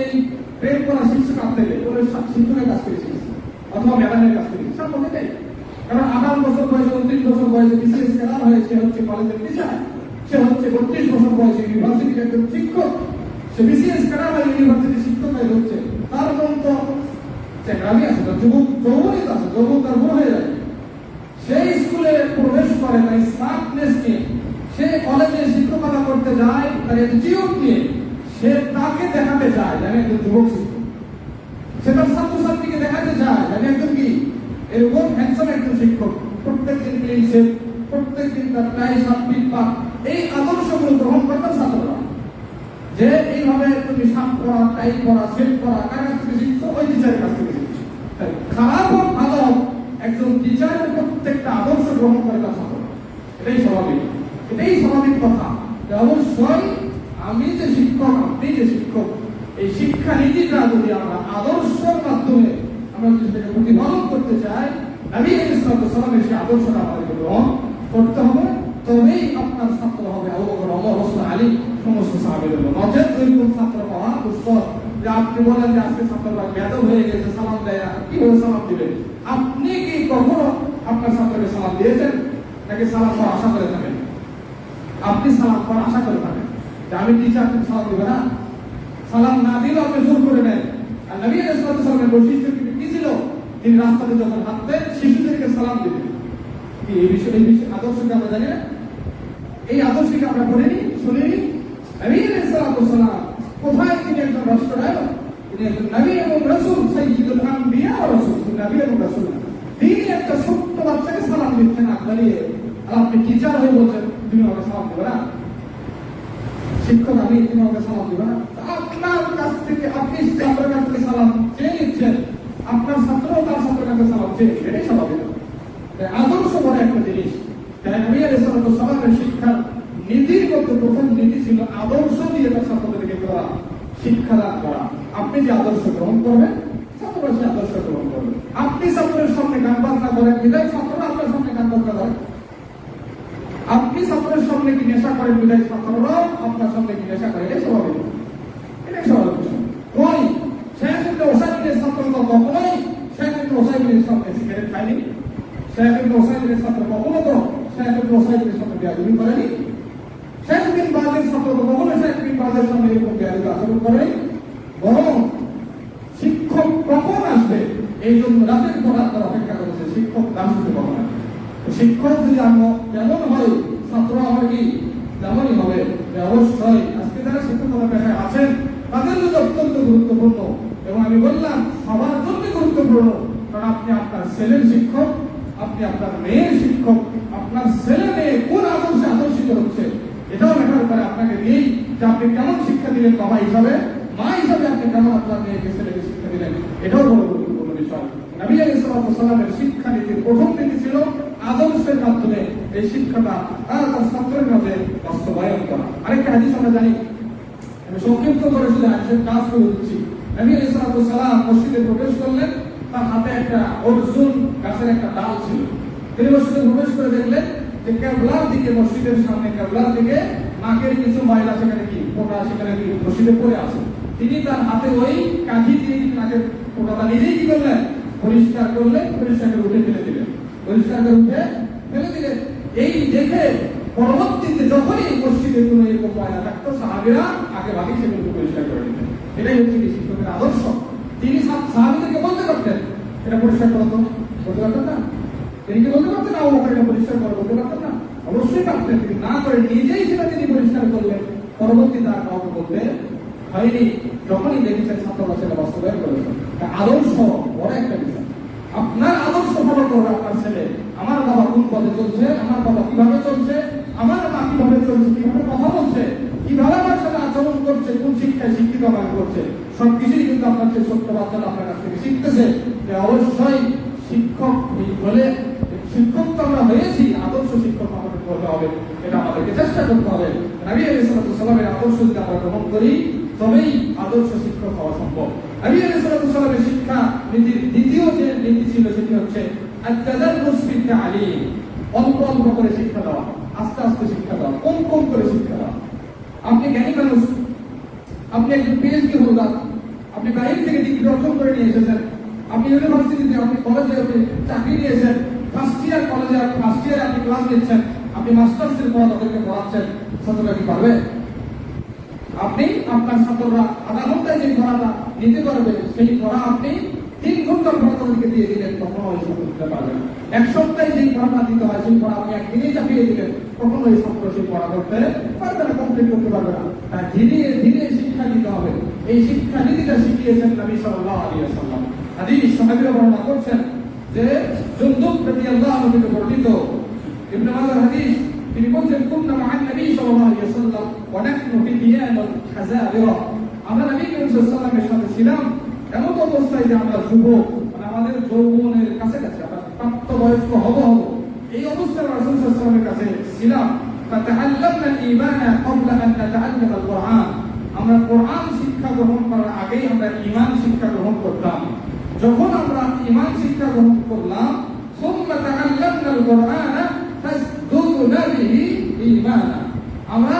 প্রেম করা শিক্ষক আনতে গেলে ওই শিক্ষকের কাছ থেকে শিখেছে অথবা ম্যাডামের কাছ থেকে, সব বলে দেয়। কারণ 28 বছর বয়সে 29 বছর বয়সে বিসিএস ক্যাডার হয়েছে, হচ্ছে কলেজের টিচার, সে হচ্ছে 32 বছর বয়সে ইউনিভার্সিটির একজন শিক্ষক, সে বিসিএস ক্যাডার হয়ে ইউনিভার্সিটির শিক্ষক হয়ে হচ্ছে। তার মন তো চেকরামি আছে, যুবক যৌবনিত আছে, যৌবন তার বুড়ো হয়ে যায়। সেই স্কুলে প্রবেশ করে তাই স্মার্টনেস নিয়ে, সে কলেজে শিক্ষকতা করতে যায় তার অ্যাটিটিউড নিয়ে, সে তাকে দেখাতে চায় যে আমি একজন যুবক শিক্ষক, সে তার ছাত্রছাত্রীকে দেখাতে চায় যে আমি একজন কি এরকম হ্যান্ডসাম একজন শিক্ষক, প্রত্যেকদিন ক্লিন শেভ, প্রত্যেকদিন তার প্রায় 7 ফিট পা। এই আদর্শগুলো গ্রহণ করতেন ছাত্ররা, যে এইভাবে তুমি সাপ করা, টাই করা, শেভ করা, কার কাছ থেকে শিখছো? ওই টিচারের কাছ থেকে শিখছো। খারাপ হোক ভালো হোক, একজন টিচারের প্রত্যেকটা আদর্শ গ্রহণ করে তার ছাত্র, এটাই স্বাভাবিক, এটাই স্বাভাবিক কথা। অবশ্যই আমি যে শিক্ষক, আপনি যে শিক্ষক, এই শিক্ষা নীতিটা যদি আমরা আদর্শের মাধ্যমে আমরা যদি সেটাকে প্রতিপালন করতে চাই, নবী সাল্লাল্লাহু আলাইহি ওয়াসাল্লামের সেই আদর্শটা আমাদেরকে গ্রহণ করতে হবে, তবেই আপনার ছাত্র হবে আবু বকর, ওমর, ওসমান, আলী, সমস্ত সাহাবীদের মতো। নচেত ওইরকম ছাত্র পাওয়া দুষ্কর যে আপনি বলেন যে আজকে ছাত্ররা বেয়াদব হয়ে গেছে, সালাম দেয় না, কিভাবে সালাম দিবেন? আপনি কি কখনো আপনার ছাত্রকে সালাম দিয়েছেন? নাকি সালাম পাওয়ার আশা করে থাকেন? আপনি সালাম পাওয়ার আশা করে থাকেন যে আমি টিচারকে সালাম দিব না, সালাম না দিলেও আপনি জোর করে নেন। আর নবী সাল্লাল্লাহু আলাইহি ওয়াসাল্লামের বৈশিষ্ট্য কি ছিল? তিনি রাস্তাতে যখন হাঁটতেন শিশুদেরকে সালাম দিতেন। এই বিষয়ে আদর্শকে আমরা জানি না? এই আদর্শকে আমরা পড়িনি, শুনিনি? নবী সাল্লাল্লাহু আলাইহি ওয়াসাল্লাম কোথায় তিনি একজন রাষ্ট্রনায়ক, তিনি একজন নবী এবং রাসূল, সাইয়্যিদুল আম্বিয়া ওয়া রাসূল, নবী এবং রাসূল। তিনি একটা ছোট্ট বাচ্চাকে সালাম দিচ্ছেন হাত বাড়িয়ে, আর আপনি টিচার হয়ে বলছেন তুমি আমাকে সালাম দেবে না? শিক্ষক আমি, তুমি আমাকে সালাম দেবে না? আপনার কাছ থেকে আপনি ছাত্রের কাছ থেকে সালাম চেয়ে নিচ্ছেন, আপনার ছাত্রও তার ছাত্রের কাছে সালাম চেয়ে নিচ্ছে, এটাই স্বাভাবিক। আদর্শ বড় একটা জিনিস। তাই নবী সাল্লাল্লাহু আলাইহি ওয়াসাল্লামের শিক্ষার নীতির মধ্যে প্রথম নীতি ছিল আদর্শ দিয়ে তার ছাত্রদেরকে করা, শিক্ষাদান করা। আপনি যে আদর্শ গ্রহণ করবেন, ছাত্ররা সে আদর্শ গ্রহণ করবে। আপনি ছাত্রের সামনে গান বাজনা করেন, বিদায় ছাত্ররা আপনার সামনে গান বাজনা করেন। আপনি ছাত্রের সামনে কি নেশা করেন, বিদায় ছাত্ররাও আপনার সামনে কি নেশা করে, এটাই স্বাভাবিক, এটাই স্বাভাবিক বিষয়। ওই শেখ ইবনে ওসাইমিনের ছাত্র তো কখনোই শেখ ইবনে ওসাইমিনের সামনে সিগারেট খায়নি, শেখ ইবনে ওসাইমিনের ছাত্র কখনো তো শেখ ইবনে ওসাইমিনের সামনে বেয়াদবি করেনি, শেখ বিন বাজের ছাত্র তো কখনো শেখ বিন বাজের সামনে এরকম বেয়াদবি আচরণ করেনি। বরং শিক্ষক কখন আসবে এই জন্য রাতের পর রাত তারা অপেক্ষা করেছে, শিক্ষক দাম দিতে পারবে না। শিক্ষক যদি আমরা যেমন হয়, ছাত্র আমার কি তেমনই হবে। অবশ্যই আজকে যারা শিক্ষকতা পেশায় আছেন তাদের জন্য অত্যন্ত গুরুত্বপূর্ণ, এবং আমি বললাম সবার জন্য গুরুত্বপূর্ণ। কারণ আপনি আপনার ছেলের শিক্ষক, আপনি আপনার মেয়ের শিক্ষক, আপনার ছেলে মেয়ে কোন আদর্শে আদর্শিত হচ্ছে এটাও ম্যাটার করে আপনাকে দিয়েই, যে আপনি কেমন শিক্ষা দিলেন বাবা হিসাবে, মা হিসাবে আপনি কেমন আপনার মেয়েকে ছেলেকে শিক্ষা দিলেন, এটাও বড় গুরুত্বপূর্ণ বিষয়। নবী সাল্লাল্লাহু আলাইহি ওয়াসাল্লামের শিক্ষা নীতির প্রথম নীতি ছিল আদর্শের মাধ্যমে এই শিক্ষাটা তার ছাত্রের মাঝে বাস্তবায়ন করা। আরেকটা হাদিস আমরা জানি, আমি সংক্ষিপ্ত করে শুধু হাদিসের কাজ করে দিচ্ছি। নবী সাল্লাল্লাহু আলাইহি ওয়াসাল্লাম মসজিদে প্রবেশ করলেন, তার হাতে একটা অর্জুন গাছের একটা ডাল ছিল। তিনি মসজিদে প্রবেশ করে দেখলেন যে কেবলার দিকে, মসজিদের সামনে কেবলার দিকে নাকের কিছু ময়লা সেখানে কি ফোঁটা সেখানে কি মসজিদে পড়ে আছে। তিনি তার হাতে ওই কাঠি দিয়ে নাকের ফোঁটাটা নিজেই কি করলেন, পরিষ্কার করলেন, পরিষ্কার করে উঠে ফেলে দিলেন, পরিষ্কার করে উঠে ফেলে দিলেন। এই দেখে পরবর্তীতে যখনই মসজিদে কোনো এরকম ময়লা থাকতো সাহাবীরা আগে ভাগে সেগুলো পরিষ্কার করে দিতেন। এটাই হচ্ছে কি শিক্ষকের আদর্শ। তিনি সাহাবীদেরকে বলতে পারতেন এটা পরিষ্কার করো তো, বলতে পারতেন না? তিনি কি বলতে পারতেন না ও এটা পরিষ্কার করো, বলতে পারতেন না? অবশ্যই পারতেন, তিনি না করে নিজেই সেটা তিনি পরিষ্কার করলেন। পরবর্তীতে আর কাউকে বলতে হয়নি, যখনই দেখেছেন ছাত্ররা সেটা বাস্তবায়ন করেছেন। আদর্শ বড় একটা বিষয়। আপনার আদর্শ ফলো করবে আপনার ছেলে, আমার বাবা কোন পথে চলছে, আমার বাবা কিভাবে চলছে, আমার মা কিভাবে চলছে, কিভাবে কথা বলছে, কিভাবে আমার সাথে আচরণ করছে, কোন শিক্ষায় শিক্ষিত মান করছে, সবকিছুই কিন্তু আপনার সেই ছোট্ট বাচ্চারা আপনার কাছ থেকে শিখতেছে যে অবশ্যই শিক্ষক বলে শিক্ষক তো আমরা হয়েছি, আদর্শ শিক্ষক আমাদের হতে হবে, এটা আমাদেরকে চেষ্টা করতে হবে। নবী আলাইহিস সালামের আদর্শ যদি আমরা গ্রহণ করি তবেই আদর্শ শিক্ষক হওয়া সম্ভব। নবী আলাইহিস সালামের শিক্ষা নীতির দ্বিতীয় যে নীতি ছিল সেটি হচ্ছে আত-তাদাররুস ফিত তা'লিম, অল্প অল্প করে শিক্ষা দেওয়া, আস্তে আস্তে শিক্ষা দেওয়া, কম কম করে শিক্ষা দেওয়া। আপনি জ্ঞানী মানুষ, আপনি একজন পিএইচডি হোল্ডার, আপনি বাইরে থেকে ডিগ্রি অর্জন করে নিয়ে এসেছেন, আপনি ইউনিভার্সিটিতে, আপনি কলেজে আপনি চাকরি নিয়েছেন, ফার্স্ট ইয়ার কলেজে ফার্স্ট ইয়ারে আপনি ক্লাস নিচ্ছেন, আপনি মাস্টার্সের পড়া তাদেরকে পড়াচ্ছেন, ছাত্ররা কি পারবে? আপনি আপনার ছাত্ররা আধা ঘন্টায় যে পড়াটা নিতে পারবে সেই পড়া আপনি 3 ঘন্টার পড়া তাদেরকে দিয়ে দিলেন, কখনো ওই ছাত্র দিতে পারবে না। এক সপ্তাহে যেই পড়াটা দিতে হয় সেই পড়া আপনি একদিনেই চাপিয়ে দিলেন, কখনো ওই ছাত্র সেই পড়া করতে পারবে না, কমপ্লিট করতে পারবে না। তাই ধীরে ধীরে শিক্ষা দিতে হবে। এই শিক্ষা নীতিটা শিখিয়েছেন নবী সাল্লাল্লাহু আলাইহি ওয়াসাল্লাম। হাদিস সাহাবীরা বর্ণনা করছেন যে জুনদুব রাদিয়াল্লাহু আনহু থেকে বর্ণিত ইবনে মাজাহ হাদিস, তিনি বলছেন কুননা মা'আন নবী সাল্লাল্লাহু আলাইহি ওয়াসাল্লাম ওয়া নাহনু ফিতিয়ানুন হাযাবিরা, আমরা নবী সাল্লাল্লাহু আলাইহি ওয়াসাল্লামের সাথে ছিলাম এমন অবস্থায় যে আমরা যুবক, মানে আমাদের যৌবনের কাছাকাছি, আমরা প্রাপ্তবয়স্ক হব, এই অবস্থায় রাসূল সাল্লাল্লাহু আলাইহি ওয়াসাল্লামের কাছে ছিলাম। ফাতাআল্লামনা আল-ঈমানা ক্বাবলা আন নাতাআল্লাম আল-কুরআন, আমরা কোরআন শিক্ষা গ্রহণ করার আগেই আমরা ঈমান শিক্ষা গ্রহণ করতাম। যখন আমরা ঈমান শিক্ষা গ্রহণ করলাম, সুম্মা তাআল্লামনা আল-কুরআনা ফাসদুদনা বিহি ঈমানা, আমরা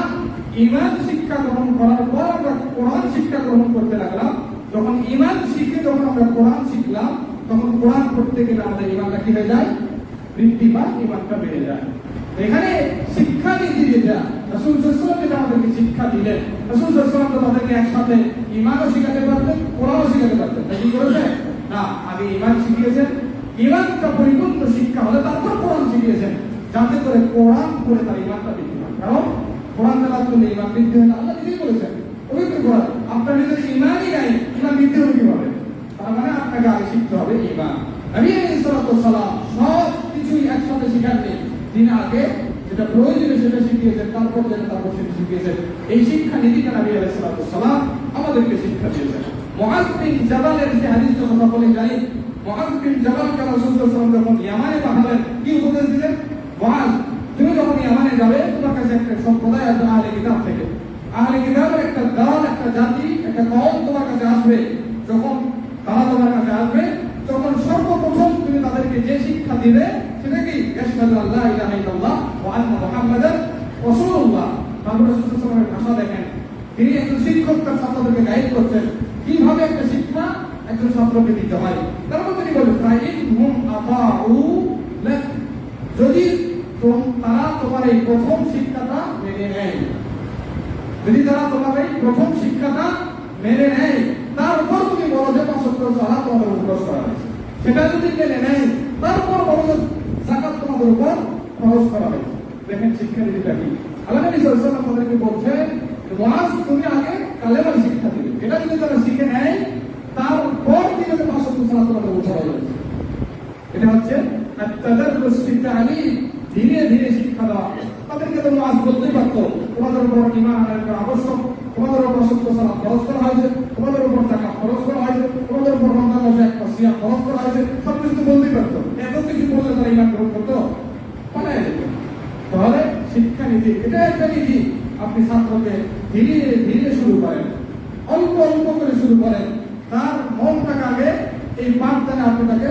ঈমান শিক্ষা গ্রহণ করার পর আমরা কোরআন শিক্ষা গ্রহণ করতে লাগলাম। যখন ঈমান শিখে যখন আমরা কোরআন শিখলাম, তখন কোরআন পড়তে গেলে আমাদের ঈমানটা কি হয়ে যায়? বৃদ্ধি পায়, ঈমানটা বেড়ে যায়। এখানে শিক্ষা নীতি যেটা রাসূল সাল্লাল্লাহু আলাইহি ওয়াসাল্লাম যেটা আমাদেরকে শিক্ষা দিলেন, রাসূল সাল্লাল্লাহু আলাইহি ওয়াসাল্লাম তো তাদেরকে একসাথে ঈমানও শিখাতে পারতেন, কোরআনও শিখাতে পারতেন। তাই কি করেছেন? না, আগে ঈমান শিখিয়েছেন, ঈমানটা পরিপূর্ণ শিক্ষা হলে তারপর কোরআন শিখিয়েছেন, যাতে করে কোরআন পড়ে তার ঈমানটা বৃদ্ধি পায়। কারণ কোরআন তেলাওয়াত করলে ঈমান বৃদ্ধি হয় না, আল্লাহ নিজেই বলেছেন পবিত্র কোরআন। আপনার ভিতরে ঈমানই নাই, ঈমান বৃদ্ধি হবে কিভাবে? তার মানে আপনাকে আগে শিখতে হবে ঈমান। নবী আলাইহিস সালাতু ওয়াস সালাম সব কিছুই একসাথে শিখাননি, তিনি আগে যেটা প্রয়োজনীয় সেটা শিখিয়েছেন, তারপর সেটা শিখিয়েছেন। এই শিক্ষা নীতিটা নবী আলাইহিস সালাতু ওয়াস সালাম আমাদেরকে শিক্ষা দিয়েছেন। মুআয বিন জাবালের যে হাদিসটা আমরা সকলে জানি, মুআয বিন জাবালকে রাসূল সাল্লাল্লাহু আলাইহি ওয়াসাল্লাম যখন ইয়ামানে পাঠালেন, কি উপদেশ দিলেন? মুআয, তুমি যখন ইয়ামানে যাবে, তোমার কাছে একটা সম্প্রদায় আসবে আহলে কিতাব থেকে, আহলে কিতাবের একটা দল, একটা জাতি, একটা কওম তোমার কাছে আসবে। যখন তারা তোমার কাছে আসবে, তখন সর্বপ্রথম তুমি তাদেরকে যে শিক্ষা দিবে সেটা কি? আশহাদু আল্লা ইলাহা ইল্লাল্লাহ ওয়া আন্না মুহাম্মাদান রাসূলুল্লাহ। তারপর রাসূল সাল্লাল্লাহু আলাইহি ওয়াসাল্লামের ভাষা দেখেন, তিনি একজন শিক্ষক তার ছাত্রদেরকে গাইড করছেন কিভাবে একটা শিক্ষা একজন ছাত্রকে দিতে হয়। তারপর তিনি বলেন ফাইনহুম আতাউ লাক, যদি তারা তোমার এই প্রথম শিক্ষাটা মেনে নেয়, যদি তারা তোমার এই প্রথম শিক্ষাটা মেনে নেয়, তারপর তুমি বলো যে ৫ ওয়াক্ত সালাত তোমাদের উপর ফরজ করা হয়েছে। সেটা যদি মেনে নেয়, তারপর বলো যে যাকাত তোমাদের উপর ফরজ করা হয়েছে। দেখেন শিক্ষা নীতিটা কি। আল্লাহ নবী সাল্লাল্লাহু আলাইহি ওয়াসাল্লাম আমাদেরকে বলছেন, মুআয তুমি আগে কালেমার শিক্ষা দিবে, এটা যদি তারা শিখে নেয়, তারপর তুমি ৫ ওয়াক্ত সালাত তোমাদের উপর ফরজ হয়েছে। এটা হচ্ছে আত-তাদাররুস ফি তা'লিম, ধীরে ধীরে শিক্ষা দেওয়া। তাদেরকে তো মুআয বলতেই পারতো, তোমাদের উপর ঈমান আনার আবশ্যক, তোমাদের উপর ৫ ওয়াক্ত সালাত ফরজ করা হয়েছে, তোমাদের উপর যাকাত ফরজ করা হয়েছে, তোমাদের উপর রমজান মাসে একটা সিয়াম ফরজ করা হয়েছে, সব কিছু তো বলতেই পারতো। এত কিছু বললে তারা ঈমান গ্রহণ করতো? পালায় যেত। তাহলে শিক্ষা নীতি এটা একটা নীতি। আপনি ছাত্রকে ধীরে ধীরে শুরু করেন, অল্প অল্প করে শুরু করেন, তার মনটাকে আগে এই পাঠদানে আপনি তাকে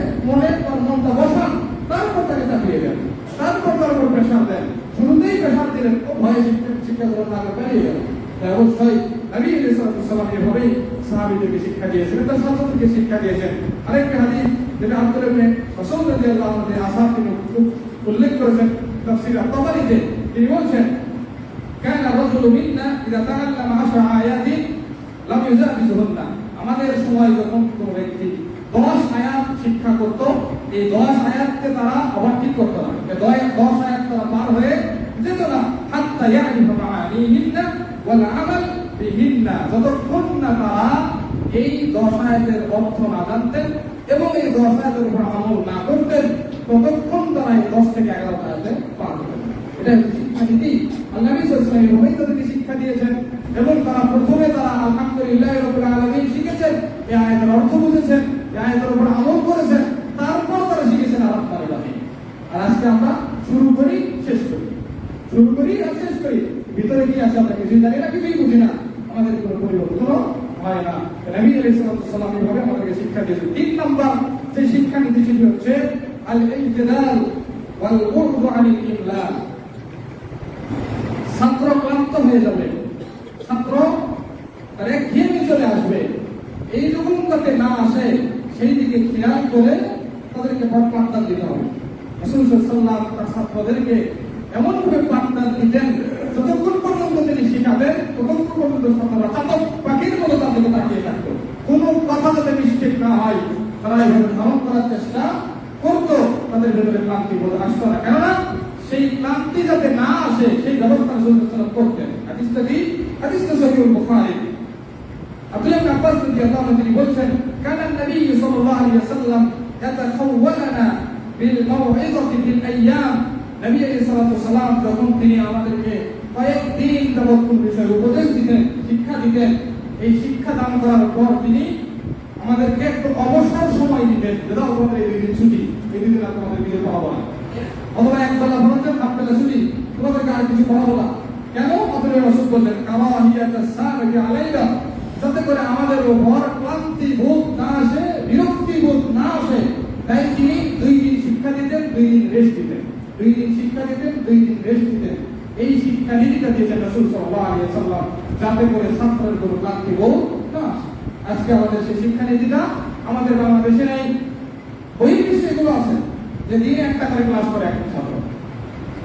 তার মনটা বসান, তারপর তাকে চাপিয়ে দেন, তারপর তার উপর প্রেশার দেন। শুরুতেই প্রেশার দিলেন, ও ভয়ে শিক্ষা গ্রহণ না করে বেরিয়ে গেল। তাই অবশ্যই নবী সাল্লাল্লাহু আলাইহি ওয়াসাল্লাম এভাবেই সাহাবীদেরকে শিক্ষা দিয়েছেন, তার ছাত্রদেরকে শিক্ষা দিয়েছেন। আরেকটা হাদিস যেটা আব্দুল্লাহ ইবনে মাসউদ রাদিয়াল্লাহু আনহু আসহাব তিনি উল্লেখ করেছেন তাফসীর আত-তাবারিতে, তিনি বলছেন কানা রাজুলু মিন্না ইযা তাআল্লামা 10 আয়াতিন লাম ইউজাবিজুহুন্না, আমাদের সময় যখন কোনো ব্যক্তি 10 আয়াত শিক্ষা করত, এই 10 আয়াতকে তারা ওভারটেক করত না, এই 10 আয়াত তারা পার হয়ে যেত না, হাত্তা ইয়ারিফা মাআনিহিন্না ওয়াল আমাল বিহিন্না, যতক্ষণ না তারা এই 10 আয়াতের অর্থ না জানতেন এবং এই 10 আয়াতের উপর আমল না করতেন, ততক্ষণ তারা এই 10 থেকে 11 আয়াতে পার হতেন। এটা শিক্ষা নীতি। আল্লাহ নবী সাল্লাল্লাহু আলাইহি ওয়াসাল্লাম তাদেরকে শিক্ষা দিয়েছেন। এবং তারা প্রথমে আলহামদুলিল্লাহ রাব্বিল আলামিন শিখেছেন, এই আয়াতের অর্থ বুঝেছেন, এই আয়াতের উপর আমল করেছেন, তারপর তারা শিখেছেন আর-রাহমানির রহিম। আর আজকে আমরা শুরু করি শেষ করি, শুরু করি আর শেষ করি, ভিতরে কি আছে আমরা কিছুই জানি না, কিছুই বুঝি না, আমাদের কোনো পরিবর্তন হয় না। নবী আলাইহিস সালাম এভাবে আমাদেরকে শিক্ষা দিয়েছেন। 3 নম্বর যে শিক্ষা নীতি সেটি হচ্ছে আল-ইতিদাল ওয়াল বু'দু আনিল ইমলাল। ছাত্র ক্লান্ত হয়ে যাবে, ছাত্র তার একঘেয়েমি চলে আসবে, এই রকম যাতে না আসে সেই দিকে খেয়াল করে তাদেরকে পাঠদান দিতে হবে। রাসূল সাল্লাল্লাহু আলাইহি ওয়াসাল্লাম তার ছাত্রদেরকে এমনভাবে পাঠদান দিতেন, যতক্ষণ পর্যন্ত তিনি শিখাবেন ততক্ষণ পর্যন্ত ছাত্ররা চাতক পাখির মতো তাদেরকে তাকিয়ে থাকতো, কোনো কথা যাতে মিস্টেক না হয় তারা এইভাবে ধারণ করার চেষ্টা করতো, তাদের ভেতরে ক্লান্তি বোধ আসতো না। কেননা সেই ক্লান্তি যাতে না আসে সেই ব্যবস্থা রাসূল সাল্লাল্লাহু আলাইহি ওয়াসাল্লাম করতেন। হাদিসটা সহিহ বুখারী। আব্দুল্লাহ ইবনে আব্বাস রাদিয়াল্লাহু আনহু তিনি বলছেন, কানা নবী সাল্লাল্লাহু আলাইহি ওয়াসাল্লাম ইয়াতাখাওয়ালানা বিল মাউইযাতি ফিল আইয়াম। নবী আলাইহিস সালাতু ওয়াসালাম যখন তিনি আমাদেরকে কয়েকদিন যাবত কোন বিষয়ে উপদেশ দিতেন, শিক্ষা দিতেন, এই শিক্ষা দান করার পর তিনি আমাদেরকে একটু অবসর সময় দিতেন, যেটা আমাদের এই দিন ছুটি, এই দিন আর তোমাদের কিছু পড়াবো না, অথবা একবেলা পড়াতেন, হাফবেলা ছুটি, তোমাদেরকে আর কিছু পড়াবো না। কেন? আপনাদের রাসূল বললেন কারাহিয়াতা সাবিকি আলাইনা, যাতে করে আমাদের উপর ক্লান্তি বোধ না আসে, বিরক্তি বোধ না আসে, তাই তিনি 2 দিন শিক্ষা দিতেন, 2 দিন রেস্ট দিতেন, 2 দিন শিক্ষা দিতেন, 2 দিন রেস্ট দিতেন। এই শিক্ষা নীতিটা দিয়েছেন রাসূল সাল্লাল্লাহু আলাইহি ওয়াসাল্লাম, যাতে করে ছাত্রের কোনো ক্লান্তি বোধ না আসে। আজকে আমাদের সেই শিক্ষা নীতিটা আমাদের বাংলাদেশে নেই। বহির্বিশ্বে এগুলো আছে যে দিনে একটা করে ক্লাস করে একটা ছাত্র,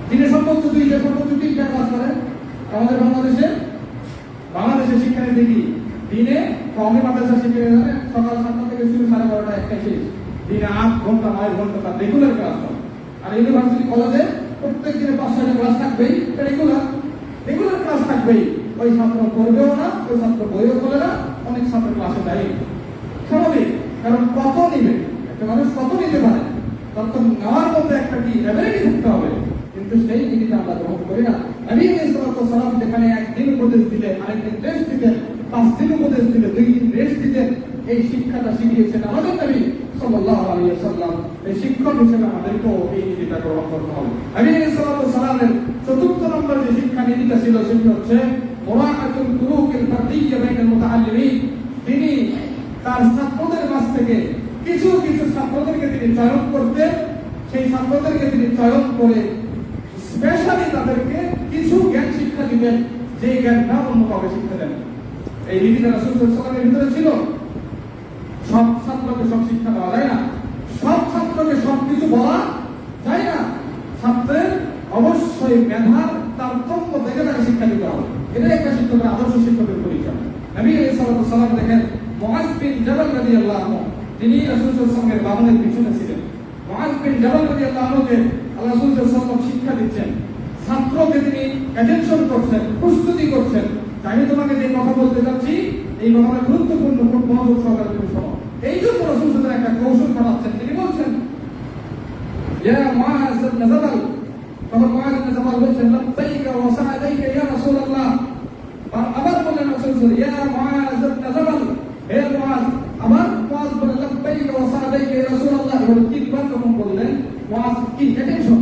দিনে সর্বোচ্চ 2টা সর্বোচ্চ 3টা ক্লাস করে। আমাদের বাংলাদেশে শিক্ষা নীতি কি? দিনে কমে মাদ্রাসা শিক্ষা জানেন, সকাল 7টা থেকে শুরু 12:30 একটা শেষ, দিনে 8 ঘন্টা 9 ঘন্টা তার রেগুলার ক্লাস হয়। আর ইউনিভার্সিটি কলেজে প্রত্যেক দিনে 5-6টা ক্লাস থাকবেই, রেগুলার ক্লাস থাকবেই। ওই ছাত্র পড়বেও না, ওই ছাত্র বইও খোলে না, অনেক ছাত্র ক্লাসে যায়। স্বাভাবিক, কারণ কত নিবে একটা মানুষ, কত নিতে পারে, তত নেওয়ার মধ্যে একটা কি এবিলিটি থাকতে হবে, কিন্তু সেই নীতিটা আমরা গ্রহণ করি না। নবী আলাইহিস সালাম যেখানে একদিন উপদেশ দিলেন, আরেকদিন রেস্ট দিতেন, 5 দিন উপদেশ দিলে 2 দিন রেস্ট দিতেন, এই শিক্ষাটা শিখিয়েছেন আমাদের নবী সাল্লাল্লাহু আলাইহি ওয়াসাল্লাম। এই শিক্ষক হিসেবে আমাদেরকেও এই নীতিটা গ্রহণ করতে হবে। নবী আলাইহিস সালামের 4th নম্বর যে শিক্ষা নীতিটা ছিল সেটা হচ্ছে মুরাআতুল তুরুকিল ফারদিয়্যা বাইনাল মুতাআল্লিমিন। তিনি তার ছাত্রদের কাছ থেকে কিছু ছাত্রদেরকে তিনি চয়ন করতেন, সেই ছাত্রদেরকে তিনি চয়ন করে স্পেশালি তাদেরকে কিছু জ্ঞান শিক্ষা দিতেন, যে জ্ঞানটা অন্য কাউকে শিক্ষা দেন। এই নীতিটা রাসূল সাল্লাল্লাহু আলাইহি ওয়াসাল্লামের ভিতরে ছিল। সব ছাত্রকে সব শিক্ষা দেওয়া যায় না, সব ছাত্রকে সবকিছু বলা যায় না। ছাত্রের অবশ্যই মেধার তারতম্য দেখে তাকে শিক্ষা দিতে হবে, এটাই একটা শিক্ষকের আদর্শ, শিক্ষকের পরিচয়। নবী আলাইহিস সালাম দেখেন মুআয বিন জাবাল রাদিয়াল্লাহু আনহু, তিনি রাসূল সাল্লাল্লাহু আলাইহি ওয়াসাল্লামের বাহনের পিছনে ছিলেন। মুআয বিন জাবাল রাদিয়াল্লাহু আনহুকে আল্লাহ রাসূল সাল্লাল্লাহু আলাইহি ওয়াসাল্লাম শিক্ষা দিচ্ছেন, ছাত্রকে তিনি অ্যাটেনশন করছেন, প্রস্তুতি করছেন। আমি তোমাকে যে কথা বলতে যাচ্ছি এই কথাটা গুরুত্বপূর্ণ, খুব মনোযোগ সহকারে তুমি শোনো। এই জন্য রাসূল সাল্লাল্লাহু আলাইহি ওয়াসাল্লাম একটা কৌশল বানাচ্ছেন, তিনি বলছেন ইয়া মুআয ইবনে জাবাল, তখন মুআয ইবনে জাবাল বলছেন লাব্বাইকা ওয়া সা'দাইকা ইয়া রাসূলুল্লাহ। আবার বললেন রাসূল সাল্লাল্লাহু আলাইহি ওয়াসাল্লাম ইয়া মুআয ইবনে জাবাল, হে মুআয। আবার মুআয বললেন লাব্বাইকা ওয়া সা'দাইকা ইয়া রাসূলুল্লাহ। এবার 3বার তখন বললেন মুআয কি অ্যাটেনশন।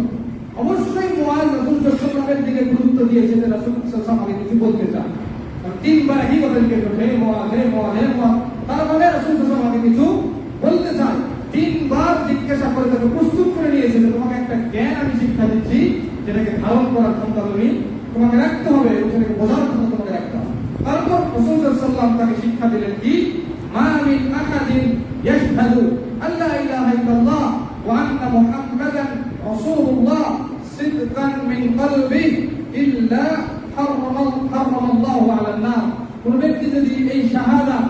অবশ্যই মুআয রাসূল সাল্লাল্লাহু আলাইহি ওয়াসাল্লামের দিকে গুরুত্ব দিয়েছে যে রাসূল সাল্লাল্লাহু আলাইহি ওয়াসাল্লাম কিছু বলতে চান। 3বার একই কথা জিজ্ঞেস হে মুআয, হে মুআয, হে মুআয, তার মানে রাসূল সাল্লাল্লাহু আলাইহি ওয়াসাল্লাম কিছু বলতে চান। 3বার জিজ্ঞাসা করে তাকে প্রস্তুত করে নিয়েছে যে তোমাকে একটা জ্ঞান আমি শিক্ষা দিচ্ছি, যেটাকে ধারণ করার ক্ষমতা তোমাকে রাখতে হবে, সেটাকে বোঝার ক্ষমতা তোমাকে রাখতে হবে। তারপর রাসূল সাল্লাল্লাহু আলাইহি ওয়াসাল্লাম তাকে শিক্ষা দিলেন কি মা মিন আহাদিন ইয়াশহাদু আল্লা ইলাহা ইল্লাল্লাহ ওয়া আন্না মুহাম্মাদান রাসূলুল্লাহ সিদকান মিন কলবিহি ইল্লা হারামাল্লাহু আলান নার। কোন ব্যক্তি যদি এই শাহাদাত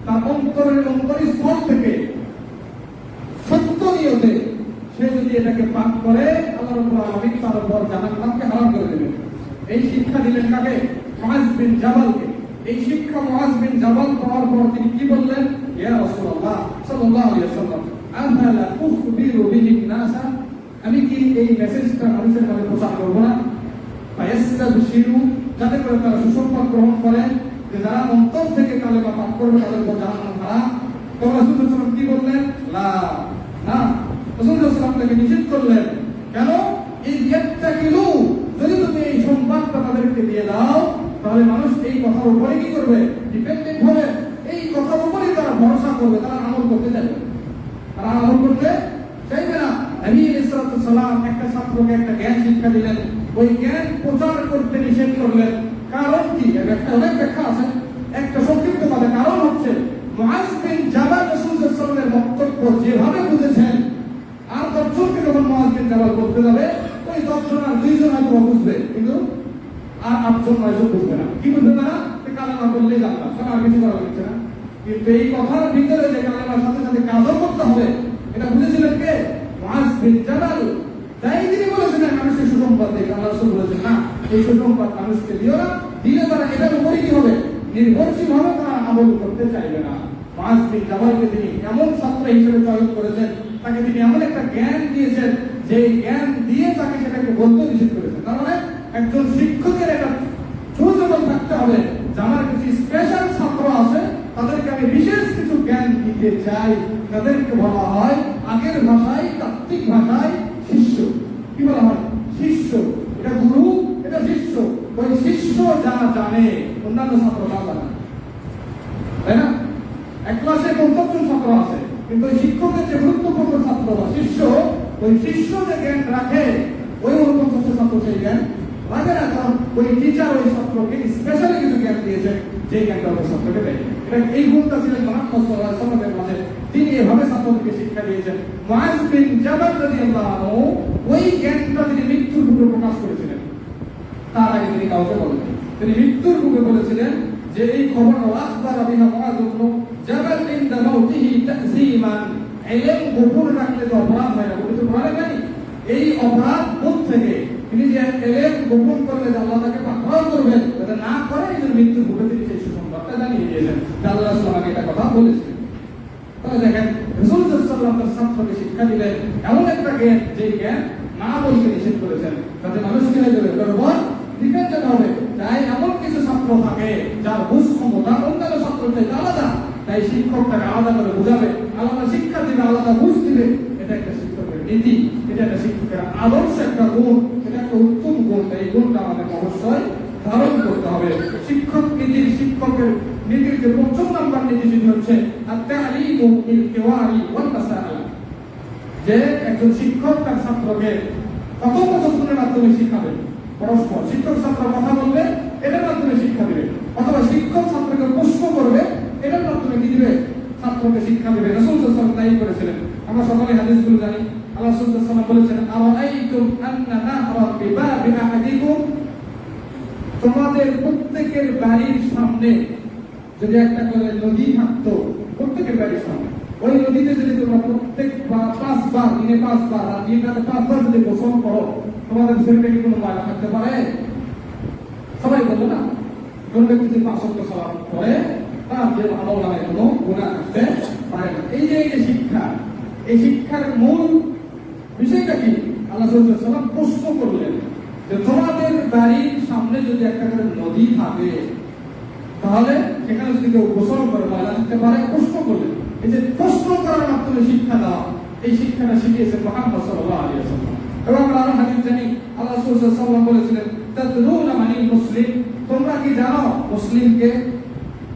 তার অন্তরের অন্তরস্থল থেকে সত্য নিয়তে সে যদি এটাকে পাঠ করে, আল্লাহ রাব্বুল আলামিন তার উপর জান্নাতকে হারাম করে দেবেন। এই শিক্ষা দিলেন কাকে? মুআয বিন জাবালকে। এই শিক্ষা মুআয বিন জাবাল পাওয়ার পর তিনি কি বললেন? ইয়া রাসূলুল্লাহ সাল্লাল্লাহু আলাইহি ওয়াসাল্লাম আফালা উখবিরু বিহি নাসা, আমি কি এই মেসেজটা মানুষের কাছে প্রচার করব না? ফায়াস্তাবশিরু যাতে করে তারা সুসংবাদ গ্রহণ করে যে যারা অন্তর থেকে কালেমা পাঠ করবে তাদের উপর জাহান্নাম হারাম। তখন রাসূল সাল্লাল্লাহু আলাইহি ওয়াসাল্লাম কি বললেন? লা না, রাসূল সাল্লাল্লাহু আলাইহি ওয়াসাল্লাম তাকে নিষেধ করলেন। কেন? এই ইয়াত্তাকিলু, যদি তুমি এই সংবাদটা তাদেরকে দিয়ে দাও তাহলে মানুষ এই কথার উপরে কি করবে? ডিপেন্ডেন্ট হবে, এই কথার উপরেই তারা ভরসা করবে, তারা আমল করতে চাইবে, তারা আমল করতে চাইবে না। নবী আলাইহিস সালাম একটা ছাত্রকে একটা জ্ঞান শিক্ষা দিলেন, ওই জ্ঞান প্রচার করতে নিষেধ করলেন। কারণ কি? একটা অনেক ব্যাখ্যা আছে, একটা সংক্ষিপ্ত কথা। কারণ হচ্ছে মুআজ বিন জাবাল রাসূল সাল্লাল্লাহু আলাইহি ওয়াসাল্লামের বক্তব্য যেভাবে বুঝেছেন, আর 10 জনকে যখন মুআজ বিন জাবাল বলতে যাবে, ওই 10 জন আর 2 জন হয়তো বুঝবে, কিন্তু আর 8 জন 9 জন বুঝবে না। কি বুঝবে তারা? কালেমা বললেই জানলাম, তারা আর কিছু করা হচ্ছে না। কিন্তু এই কথার ভিতরে যে কালেমার সাথে সাথে কাজও করতে হবে, এটা বুঝেছিলেন কে? মুআজ বিন জাবাল। তাই তিনি বলেছিলেন মানুষকে সুসংবাদ দিন। আল্লাহ রাসূল বলেছেন না, এই সুসংবাদ মানুষকে দিও না, দিলে তারা এটার উপরে কি হবে? নির্ভরশীল হবে, তারা আমল করতে চাইবে না। মুআজ বিন জাবালকে তিনি এমন ছাত্র হিসেবে চয়ন করেছেন, তাকে তিনি এমন একটা জ্ঞান দিয়েছেন যে জ্ঞান দিয়ে তাকে সেটাকে বলতে নিষেধ করেছেন। তার মানে একজন শিক্ষকের একটা সুযোগ থাকতে হবে যে আমার কিছু স্পেশাল ছাত্র আছে, তাদেরকে আমি বিশেষ কিছু জ্ঞান দিতে চাই। তাদেরকে বলা হয় আগের ভাষায়, তাত্ত্বিক ভাষায় শিষ্য। কি বলা হয়? শিষ্য। এটা গুরু, এটা শিষ্য। ওই শিষ্য যা জানে অন্যান্য ছাত্র না জানে, তাই না? এক ক্লাসে 50 জন ছাত্র আছে, কিন্তু ওই শিক্ষকের যে গুরুত্বপূর্ণ ছাত্র বা শিষ্য, ওই শিষ্য যে জ্ঞান রাখে, ওই 49 ছাত্র সেই জ্ঞান রাখে না। কারণ ওই টিচার ওই ছাত্রকে স্পেশালি কিছু জ্ঞান দিয়েছে, যে জ্ঞানটা ওই ছাত্রকে দেয়। এটা এই গুণটা ছিলেন মুহাম্মদ সাল্লাল্লাহু আলাইহি ওয়াসাল্লামের মাঝে, তিনি এভাবে ছাত্রদেরকে শিক্ষা দিয়েছেন। মুআজ বিন জাবাল রাদিয়াল্লাহু আনহু ওই জ্ঞানটা তিনি মৃত্যুর পূর্বে প্রকাশ করেছিলেন, তার আগে তিনি কাউকে বলেননি। তিনি মৃত্যুর পূর্বে বলেছিলেন যে এই খবরটা আখবারা বিহা মুআজ ইবনে জাবাল ইনদা মাউতিহি তাযীমান। ইলম গোপন রাখলে তো অপরাধ হয় না, বলতে পারে নাই। এই অপরাধ বোধ থেকে তিনি যে ইলম গোপন করলে আল্লাহ তাকে পাকড়াও করবেন, এটা না করে এই মৃত্যুর পূর্বে তিনি সেই সুসংবাদটা জানিয়ে দিয়েছেন। আল্লাহ রাসূল আমাকে এটা কথা বলেছিলেন। তাহলে দেখেন রাসূল সাল্লাল্লাহু আলাইহি ওয়াসাল্লাম তার ছাত্রকে শিক্ষা দিলেন এমন একটা জ্ঞান, যে জ্ঞান না বলতে নিষেধ করেছেন, যাতে মানুষ কি হয়ে যাবে? গর্বর ডিফেন্ডেন্ট হবে। তাই এমন কিছু ছাত্র থাকে যার বুঝ ক্ষমতা অন্যান্য ছাত্রের চাইতে আলাদা, তাই শিক্ষক তাকে আলাদা করে বুঝাবে, আলাদা শিক্ষা দিবে, আলাদা বুঝ দিবে। এটা একটা শিক্ষকের নীতি, এটা একটা শিক্ষকের আদর্শ, একটা গুণ, এটা একটা উত্তম গুণ। এই গুণটা আমাদের অবশ্যই ধারণ করতে হবে। শিক্ষক নীতির, শিক্ষকের নীতির যে ৫ম নাম্বার নীতি সেটি হচ্ছে আত-তা'লিমু বিল হিওয়ারি ওয়াল মাসাআলা। যে একজন শিক্ষক তার ছাত্রকে কথোপকথনের মাধ্যমে শিখাবে, পরস্পর শিক্ষক ছাত্র কথা বলবে, এটার মাধ্যমে শিক্ষা দিবে, অথবা শিক্ষক ছাত্রকে প্রশ্ন করবে, এটার মাধ্যমে কি দিবে? ছাত্রকে শিক্ষা দিবে। রাসূল সাল্লাল্লাহু আলাইহি ওয়াসাল্লাম তাই করেছিলেন। আমরা সকলে হাদিসগুলো জানি। আল্লাহ রাসূল সাল্লাল্লাহু আলাইহি ওয়াসাল্লাম বলেছেন, আরাআইতুম আন্না নাহরা বিবাবি আহাদিকুম, তোমাদের প্রত্যেকের বাড়ির সামনে যদি একটা করে নদী থাকতো, প্রত্যেকের বাড়ির সামনে, ওই নদীতে যদি তোমরা প্রত্যেক 5 বার, দিনে 5 বার আর দিনটাতে 5 বার যদি গোসল করো, তোমাদের শরীরে কি কোনো ময়লা থাকতে পারে? সবাই বললো না। কোন ব্যক্তি যদি 5 ওয়াক্ত সালাত করে, তার যে আমল নামে কোনো গুনাহ থাকতে পারে না। এই যে শিক্ষা, এই শিক্ষার মূল বিষয়টা কি? আল্লাহ সাল্লাল্লাহু আলাইহি ওয়াসাল্লাম প্রশ্ন করলেন যে তোমাদের বাড়ির সামনে যদি একটা করে নদী থাকে, তাহলে সেখানে যদি কেউ গোসল করে ময়লা থাকতে পারে? প্রশ্ন করলেন। এই যে প্রশ্ন করার মাধ্যমে শিক্ষা দেওয়া, এই শিক্ষাটা শিখিয়েছেন মুহাম্মদ সাল্লাল্লাহু আলাইহি ওয়াসাল্লাম। এবং আমরা আরো হাদিস জানি, আল্লাহ রাসূল সাল্লাল্লাহু আলাইহি ওয়াসাল্লাম বলেছিলেন, তাদরুনা মানিল মুসলিম, তোমরা কি জানো মুসলিমকে?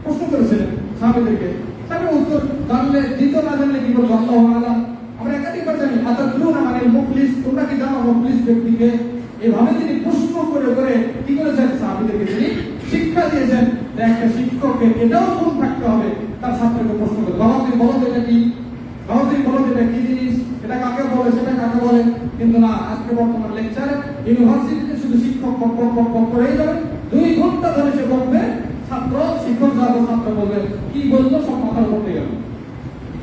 প্রশ্ন করেছিলেন সাহাবীদেরকে। তাহলে উত্তর জানলে, দিত না জানলে কি বলবো? আল্লাহু আলাম। আমরা একাধিকবার জানি, আতাদরুনা মানিল মুফলিস, তোমরা কি জানো মুফলিস ব্যক্তিকে? এভাবে তিনি প্রশ্ন করে করে কি করেছেন? সাহাবীদেরকে তিনি শিক্ষা দিয়েছেন যে একটা শিক্ষকের এটাও গুণ থাকতে হবে, তার ছাত্রকে প্রশ্ন করে, বাবা তুই বলো এটা কি? বাবা তুই বলো এটা কি জিনিস? এটা কাকে বলে, সেটা কাকে বলে? কিন্তু না, আজকে বর্তমান লেকচারে ইউনিভার্সিটিতে শুধু শিক্ষক করেই যাবে, 2 ঘন্টা ধরে সে বলবে, ছাত্র শিক্ষক যাবে, ছাত্র বলবে, কি বললো সব মাথার উপর গেল,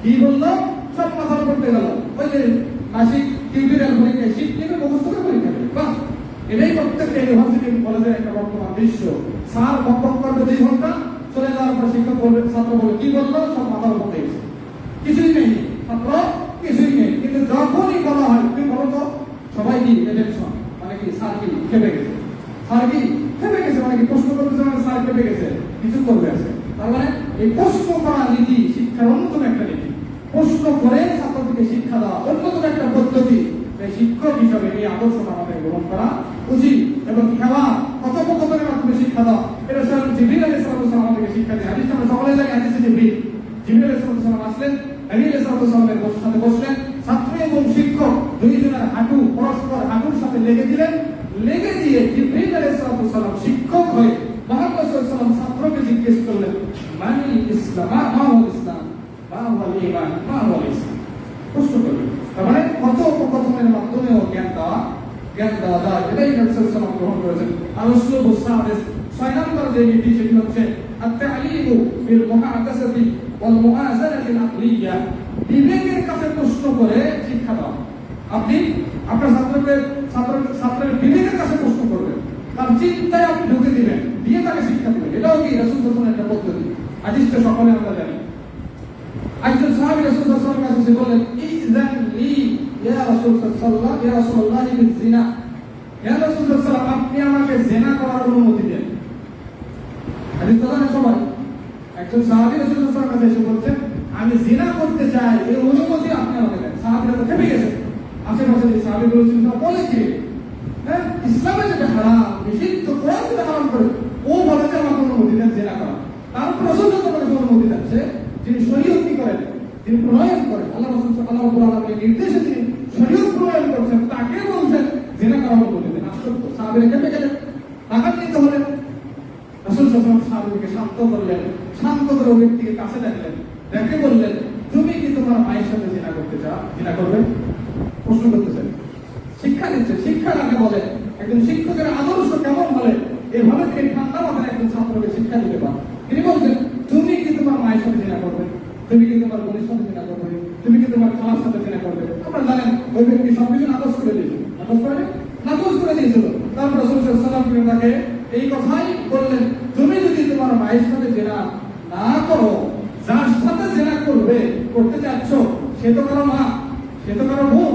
কি বললো সব মাথার উপর গেল। ওই যে মাসিক টিউটোরিয়াল পরীক্ষায় শীত নেবে, মুখস্থ করে পরীক্ষা দেবে, বাস। এটাই প্রত্যেকটা ইউনিভার্সিটি কলেজের একটা বর্তমান দৃশ্য। স্যার বক্তব্য করবে 2 ঘন্টা, চলে যাওয়ার পর শিক্ষক বলবে, ছাত্র বলবে কি বললো সব মাথার উপর গেছে, কিছুই নেই, ছাত্র কিছুই নেই। কিন্তু যখনই বলা হয় তুমি বলো তো, সবাই কি টেনশন, মানে কি স্যার কি খেপে গেছে, স্যার কি খেপে গেছে, সেখানে কি প্রশ্ন করতে স্যার কেটে গেছে, কিছু করবে আছে। তার মানে এই প্রশ্ন করা নীতি শিক্ষার অন্যতম একটা নীতি। প্রশ্ন করে ছাত্রদেরকে শিক্ষা দেওয়া অন্যতম একটা পদ্ধতি। শিক্ষক হিসাবে এই আদর্শটা আমাদের গ্রহণ করা উচিত এবং খেলা কথোপকথনের মাধ্যমে শিক্ষা দেওয়া, এটা স্বয়ং জিবরিল আলাইহিস সালাম আমাদেরকে শিক্ষা দেয়। হাদিস আমরা সকলে জানি, হাদিসে জিবরিল আলাইহিস সালাম আসলেন, নবী আলাইহিস সালামের সাথে বসলেন, ছাত্র এবং শিক্ষক দুইজনের হাঁটু পরস্পর হাঁটুর সাথে লেগে দিলেন। লেগে দিয়ে জিবরিল আলাইহিস সালাম শিক্ষক হয়ে মুহাম্মদ সাল্লাল্লাহু আলাইহি ওয়াসাল্লাম ছাত্রকে জিজ্ঞেস করলেন, মানি ইসলাম, মা হুয়া ইসলাম, মা হুয়া ঈমান, মা হুয়া ইসলাম। প্রশ্ন করলেন। তার মানে কথোপকথনের মাধ্যমেও জ্ঞান দেওয়া যায়, এটাই নবী সাল্লাল্লাহু আলাইহি ওয়াসাল্লাম গ্রহণ করেছেন। আর-রাসূল সাহাবাস 6 নম্বর যে নীতি সেটি হচ্ছে আত-তা'লিমু বিল মুহাদাসাতি ওয়াল মুআযানাতিল আকলিয়া। বিবেকের কাছে প্রশ্ন করে শিক্ষা দাও। আপনি আপনার ছাত্রের বিবেকের কাছে প্রশ্ন করবেন, তার চিন্তায় আপনি ঢুকে দিবেন, দিয়ে তাকে শিক্ষা দিবেন। এটাও কি রাসূল সাল্লাল্লাহু আলাইহি ওয়াসাল্লামের একটা পদ্ধতি। হাদিসটা সকলে আমরা জানি। একজন সাহাবী রাসূল সাল্লাল্লাহু আলাইহি ওয়াসাল্লামের কাছে বললেন, ইযযান লি ইয়া রাসূল সাল্লাল্লাহু ইয়া রাসূলুল্লাহ বিল জিনা। ইয়া রাসূল সাল্লাল্লাহু আলাইহি আপনি আমাকে জিনা করার অনুমতি দেন। হাদিসটা জানেন সবাই। একজন সাহাবী রাসূল সাল্লাল্লাহু আলাইহি ওয়াসাল্লামের কাছে এসে বলছেন, আমি জিনা করতে চাই, এই অনুমতি আপনি আমাকে দেন। সাহাবীরা তো থেমে গেছে। আশেপাশে যে সাহাবীগুলো ছিলেন তারা বলেছে, হ্যাঁ ইসলামে যেটা হারাম, নিষিদ্ধ, কোরআন যেটা হারাম করে, ও বলে যে আমাকে অনুমতি দেন জিনা করা। তারপর রাসূল সাল্লাল্লাহু আলাইহি ওয়াসাল্লাম অনুমতি দিচ্ছে, যিনি শরীয়ত কি করেন, তিনি প্রণয়ন করেন, আল্লাহ রাসূল সাল্লাল্লাহু আলাইহি ওয়াসাল্লামের নির্দেশে তিনি শরীয়ত প্রণয়ন করছেন, তাকে বলছেন জিনা করার অনুমতি দেন। আশ্চর্য, সাহাবীরা থেমে গেলেন, টাকা দিতে হলেন। রাসূল সাল্লাল্লাহু আলাইহি ওয়াসাল্লাম সাহাবীকে শান্ত করলেন, শান্ত করে ওই ব্যক্তিকে কাছে ডাকলেন, ডেকে বললেন, তুমি কি তোমার মায়ের সাথে জিনা করতে চাও? জিনা করবে? প্রশ্ন করতেছেন, শিক্ষা দিচ্ছে। শিক্ষা কাকে বলে? একজন শিক্ষকের আদর্শ কেমন হলে এভাবে তিনি ঠান্ডা মাথায় একজন ছাত্রকে শিক্ষা দিতে পারেন। তিনি বলছেন, তুমি কি তোমার মায়ের সাথে জিনা করবে? তুমি কি তোমার বোনের সাথে জিনা করবে? তুমি কি তোমার খালার সাথে জিনা করবে? আপনারা জানেন ওই ব্যক্তি সবকিছু নাকচ করে দিয়েছিল। নাকচ করে দিয়েছিল। তারপর রাসূল সাল্লাল্লাহু আলাইহি ওয়াসাল্লাম তাকে এই কথাই বললেন, তুমি যদি তোমার মায়ের সাথে জিনা না করো, যার সাথে জিনা করতে চাচ্ছ সে তো কারো মা, সে তো কারো বোন,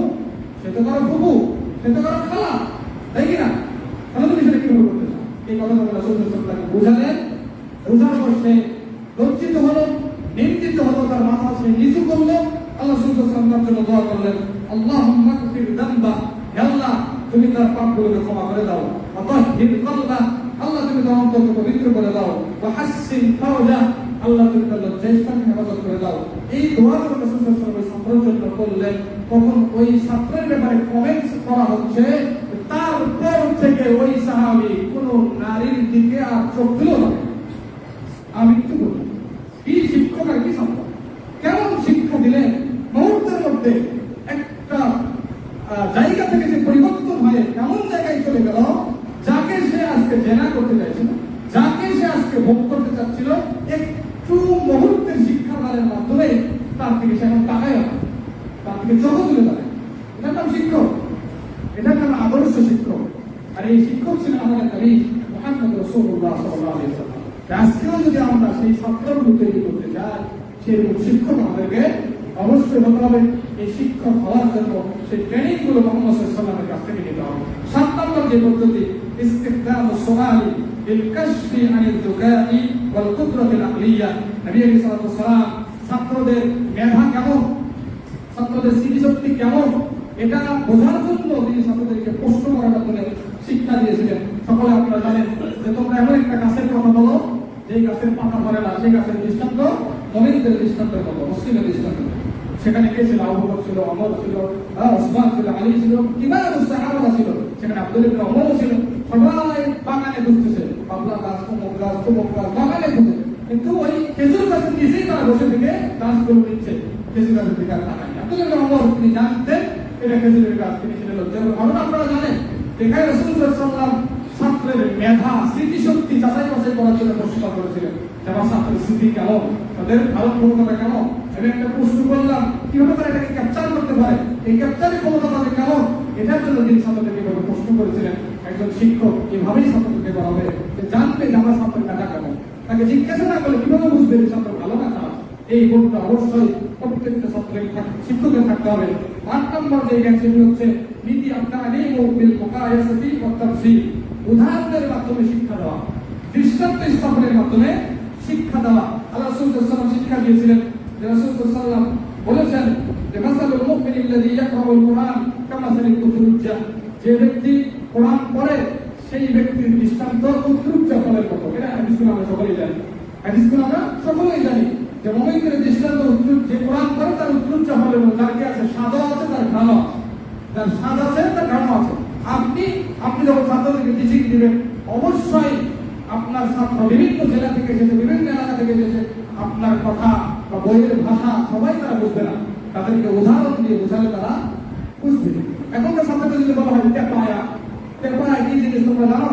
সে তো কারো ফুফু, সে তো কারো খালা, তাই কিনা? তাহলে তুমি সেটা কিভাবে করতে চাও? এই কথা রাসূল সাল্লাল্লাহু আলাইহি ওয়াসাল্লাম বুঝালেন। বুঝার পর সে লজ্জিত হলো, নিন্দিত হলো, তার মাথা সে নিচু করলো। আল্লাহ রাসূল সাল্লাল্লাহু আলাইহি ওয়াসাল্লাম তার জন্য দোয়া করলেন, আল্লাহুম্মা গফির যামবা, হে আল্লাহ তুমি তার পাপগুলোকে ক্ষমা করে দাও। ওয়া তাহহির কলবা, আল্লাহ তুমি তার অন্তরকে পবিত্র করে দাও। ওয়া হাসসিন ফারজা, আল্লাহ তুমি তার লজ্জাস্থানকে হেফাজত করে দাও। এই দোয়া যখন রাসূল সাল্লাল্লাহু আলাইহি ওয়াসাল্লাম ছাত্রের জন্য করলেন, তখন ওই ছাত্রের ব্যাপারে কমেন্টস করা হচ্ছে, তারপর থেকে ওই সাহাবী কোন নারীর দিকে আর চোখ দিল না। আমি কিছু বলি, কি শিক্ষক আর কি ছাত্র, কেমন শিক্ষা দিলেন! মুহূর্তের মধ্যে একটা জায়গা থেকে সে পরিবর্তন হয়ে এমন জায়গায় চলে গেল, যাকে সে আজকে জেনা করতে চাইছিল, যাকে সে আজকে ভোগ করতে চাচ্ছিল, একটু মুহূর্তের শিক্ষাদানের মাধ্যমে তার থেকে সে এখন তাকায় না, তার থেকে চোখ তুলে দাঁড়ায়। এটার নাম শিক্ষক, এটার নাম আদর্শ শিক্ষক। আর এই শিক্ষক ছিলেন আমাদের নবী মুহাম্মদ রাসূলুল্লাহ সাল্লাল্লাহু আলাইহি ওয়াসাল্লাম। আজকেও যদি আমরা সেই ছাত্রগুলো তৈরি করতে চাই, সেই শিক্ষক আমাদেরকে অবশ্যই হতে হবে। এই শিক্ষক হওয়ার জন্য সেই ট্রেনিং গুলো মুহাম্মদ সাল্লাল্লাহু আলাইহি ওয়াসাল্লামের কাছ থেকে নিতে হবে। 7 নম্বর যে পদ্ধতি, ইস্তিখদামুস সুআলি বিল কাশফি আনিল যুকাই ওয়াল কুদরাতিল আকলিয়া। নবী সাল্লাল্লাহু আলাইহি ওয়াসাল্লাম ছাত্রদের মেধা কেমন, ছাত্রদের স্মৃতিশক্তি কেমন, এটা বোঝার জন্য তিনি ছাত্রদেরকে প্রশ্ন করার মাধ্যমে শিক্ষা দিয়েছিলেন। সকলে আপনারা জানেন যে তোমরা এমন একটা গাছের কথা বলো, যেই গাছের পাতা পড়ে না, সেই গাছের দৃষ্টান্ত মুমিনদের দৃষ্টান্তের মতো, মুসলিমের দৃষ্টান্ত। সেখানে কে ছিল? আবু বকর ছিল, ওমর ছিল, ওসমান ছিল, আলী ছিল, ইমামুস সাহাবা ছিল। সেখানে আব্দুল্লাহ ইবনে ওমর ছিল। সবাই বাগানে ঘুরতেছে, বাবলা গাছ, অমুক গাছ, তমুক গাছ, বাগানে ঘুরছে। কিন্তু ওই খেজুর গাছের নিচেই তারা বসে থেকে গাছগুলো নিচ্ছে, খেজুর গাছের দিকে তাকায়। আব্দুল্লাহ ইবনে ওমর তিনি জানতেন এটা খেজুরের গাছ, তিনি ছিলেন লজ্জার কারণ। আপনারা জানেন এখানে রাসূল সাল্লাল্লাহু আলাইহি ওয়াসাল্লাম ছাত্রের মেধা, স্মৃতিশক্তি যাচাই বাছাই করার জন্য প্রশ্ন করেছিলেন। আমার ছাত্রের স্মৃতি কেমন, তাদের ভালো ক্ষমতা কেমন। আমি একটা প্রশ্ন করলাম, কিভাবে তারা এটাকে ক্যাপচার করতে পারে, এই ক্যাপচারের ক্ষমতা তাদের কেমন, এটার জন্য তিনি ছাত্রদেরকে এভাবে প্রশ্ন করেছিলেন। একজন শিক্ষক এভাবেই ছাত্রদেরকে করাবে, যে জানবে যে আমার ছাত্রের মেধা কেমন। তাকে জিজ্ঞাসা না করলে কিভাবে বুঝবে যে ছাত্র ভালো না খারাপ। এই গুণটা অবশ্যই প্রত্যেকটা ছাত্রের শিক্ষকের থাকতে হবে। 8 নম্বর যে জ্ঞান সেটি হচ্ছে নীতি আত-তা'লিমু বিল মুকায়াসাতি ওয়াত তাফসীর। উদাহরণের মাধ্যমে শিক্ষা দেওয়া। দৃষ্টান্ত স্থাপনের মাধ্যমে শিক্ষা দেওয়া। আল্লাহ রাসূল সাল্লাল্লাহু আলাইহি ওয়াসাল্লাম শিক্ষা দিয়েছিলেন, যে রাসূল সাল্লাল্লাহু আলাইহি ওয়াসাল্লাম বলেছেন যে মাসালুল মুমিনিল্লাযী ইয়াকরাউল কুরআন কামাসালিল কুতুরুজ্জা, যে ব্যক্তি কোরআন পড়ে সেই ব্যক্তির দৃষ্টান্ত উত্তরুজ্জা ফলের মতো। এটা হাদিসগুলো আমরা সকলেই জানি, হাদিসগুলো আমরা সকলেই জানি যে মুমিনের দৃষ্টান্ত যে কোরআন পড়ে তার উত্তরুজ্জা ফলের মতো। যার কি আছে? স্বাদ আছে, তার ঘ্রাণ আছে। যার স্বাদ আছে তার ঘ্রাণ আছে। আপনি যখন ছাত্রদেরকে টিচিং দিবেন, অবশ্যই আপনার ছাত্র বিভিন্ন জেলা থেকে এসেছে, বিভিন্ন এলাকা থেকে এসেছে, আপনার কথা বা বইয়ের ভাষা সবাই তারা বুঝবে না। তাদেরকে উদাহরণ দিয়ে বোঝালে তারা বুঝবে। এখনকার ছাত্রদের যদি বলা হয় টেপায়া কি জিনিস তোমরা জানো,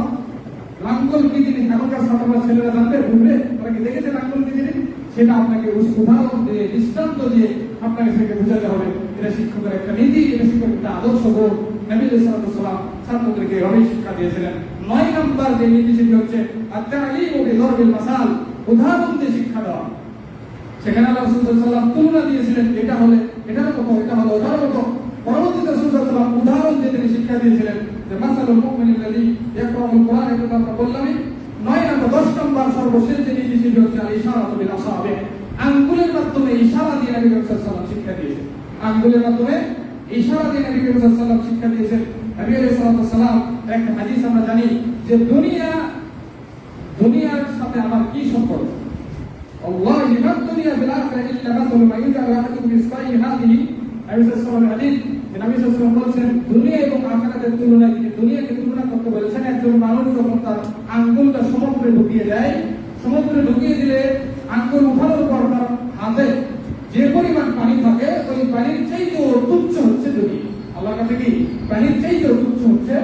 লাঙ্গল কি জিনিস, এখনকার ছাত্ররা ছেলেরা জানবে, বুঝবে? তারা কি দেখেছে লাঙ্গল কি জিনিস? সেটা আপনাকে উদাহরণ দিয়ে, দৃষ্টান্ত দিয়ে আপনাকে সেটাকে বোঝাতে হবে। এটা শিক্ষকের একটা নীতি, এটা শিক্ষকের একটা আদর্শ বোধ। নবী সাল্লাল্লাহু আলাইহি ওয়াসাল্লাম ছাত্রদেরকে এভাবেই শিক্ষা দিয়েছিলেন। 9 নম্বর যে নীতি সেটি হচ্ছে আত-তা'লিমু বিদরবিল মাসাল, উদাহরণ দিয়ে শিক্ষা দেওয়া। সেখানে আল্লাহ রাসূল সাল্লাল্লাহু আলাইহি ওয়াসাল্লাম তুলনা দিয়েছিলেন, এটা হলে এটার মতো, এটা হলো ওটার মতো। পরবর্তীতে রাসূল সাল্লাল্লাহু আলাইহি ওয়াসাল্লাম উদাহরণ দিয়ে তিনি শিক্ষা দিয়েছিলেন যে মাসালুল মুমিনিল্লাযী ইয়াকরাউল কুরআন, এটা তো আমরা বললামই। 9 নম্বর 10 নম্বর সর্বশেষ যে নীতি সেটি হচ্ছে আল-ইশারাতু বিল আসাবি, আঙ্গুলের মাধ্যমে ইশারা দিয়ে নবী সাল্লাল্লাহু আলাইহি ওয়াসাল্লাম শিক্ষা দিয়েছেন। আঙ্গুলের মাধ্যমে ইশারা দিয়ে নবী সাল্লাল্লাহু আলাইহি ওয়াসাল্লাম শিক্ষা দিয়েছেন। নবী সাল্লাল্লাহু আলাইহি ওয়াসাল্লাম একটা হাদিস আমরা জানি যে দুনিয়ার সাথে আমার কি সম্পর্ক? আল্লাহি মা দুনিয়া বিল আখিরাহ ইল্লা মাসালু মা ইউজালু আহাদুকুম বিসফাইহি হাযিহি। নবী সাল্লাল্লাহু আলাইহি ওয়াসাল্লাম হাদিস, নবী সাল্লাল্লাহু আলাইহি ওয়াসাল্লাম বলেছেন দুনিয়া এবং আখিরাতের তুলনায়, তিনি দুনিয়াকে তুলনা করতে বলেছেন একজন মানুষ যখন তার আঙ্গুলটা সমুদ্রে ঢুকিয়ে দেয়, সমুদ্রে ঢুকিয়ে দিলে আঙ্গুল উঠানোর পর তার হাতে যে পরিমাণ পানি থাকে ওই পানির চাইতেও তুচ্ছ হচ্ছে দুনিয়া। আল্লাহর কাছে কি পানির চাইতেও তুচ্ছ হচ্ছে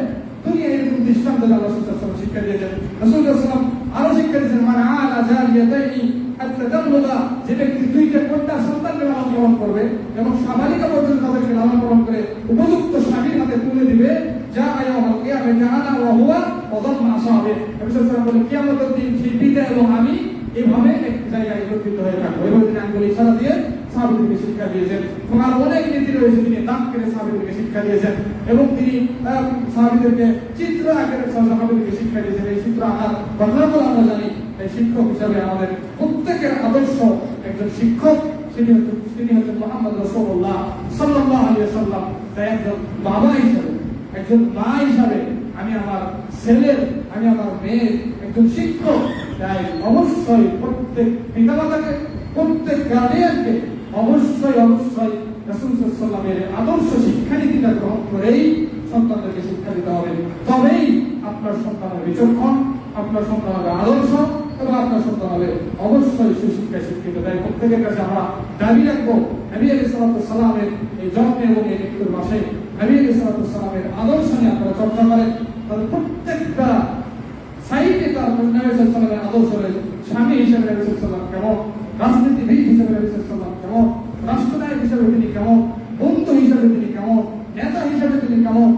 দুনিয়া। এরকম দৃষ্টান্ত আল্লাহ রাসূল সাল্লাল্লাহু আলাইহি ওয়াসাল্লাম শিক্ষা দিয়েছেন। রাসূল সাল্লাল্লাহু আলাইহি ওয়াসাল্লাম আরো শিক্ষা দিয়েছেন মান আলা জারিয়াতাইনি হাত্তা তাবলুগা, যে ব্যক্তি দুইটা কন্যা সন্তানকে লালন পালন করবে এবং সাবালিকা পর্যন্ত তাদেরকে লালন পালন করে উপযুক্ত স্বামীর হাতে তুলে দিবে, যা ইয়াউমাল কিয়ামাতি আনা ওয়া হুয়া ওয়াদাম্মা আসাবে। রাসূল সাল্লাল্লাহু আলাইহি ওয়াসাল্লাম বলেন কিয়ামতের দিন সেই পিতা এবং আমি এভাবে এক জায়গায় একত্রিত হয়ে থাকবো। এভাবে তিনি আঙ্গুল ইশারা দিয়ে সাহাবীদেরকে শিক্ষা দিয়েছেন। এবং আর অনেক নীতি রয়েছে, তিনি দাঁত কেটে সাহাবীদেরকে শিক্ষা দিয়েছেন এবং তিনি সাহাবীদেরকে চিত্র আকারে সাহাবীদেরকে শিক্ষা দিয়েছেন। এই চিত্র আকার ঘটনাগুলো আমরা জানি। এই শিক্ষক হিসাবে আমাদের প্রত্যেকের আদর্শ একজন শিক্ষক, তিনি হচ্ছেন মুহাম্মদ রাসূলুল্লাহ সাল্লাল্লাহু আলাইহি ওয়াসাল্লাম। তাই একজন বাবা হিসাবে, একজন মা হিসাবে আমি আমার ছেলের, আমি আমার মেয়ের একজন শিক্ষক, তাই অবশ্যই প্রত্যেক পিতামাতাকে, প্রত্যেক গার্ডিয়ানকে অবশ্যই রাসূল সাল্লাল্লাহু আলাইহি ওয়াসাল্লামের আদর্শ শিক্ষানীতিটা গ্রহণ করেই সন্তানদেরকে শিক্ষা দিতে হবে। তবেই আপনার সন্তান হবে বিচক্ষণ, আপনার সন্তান হবে আদর্শ এবং আপনার সন্তান হবে অবশ্যই সুশিক্ষায় শিক্ষিত। তাই প্রত্যেকের কাছে আমরা দাবি রাখবো নবী আলাইহিস সালামের এই জন্মে এবং এই মৃত্যুর মাসে নবী আলাইহিস সালামের আদর্শ নিয়ে আপনারা চর্চা করেন। তাহলে প্রত্যেকটা সাইডে তার নবী সাল্লাল্লাহু আলাইহি ওয়াসাল্লামের আদর্শ রয়েছে। স্বামী হিসেবে নবী সাল্লাল্লাহু আলাইহি ওয়াসাল্লাম কেমন, রাজনীতিবিদ হিসেবে নবী সাল্লাল্লাহু আলাইহি ওয়াসাল্লাম কেমন, রাষ্ট্রনায়ক হিসেবে তিনি কেমন, বন্ধু হিসেবে তিনি কেমন, নেতা হিসেবে তিনি কেমন,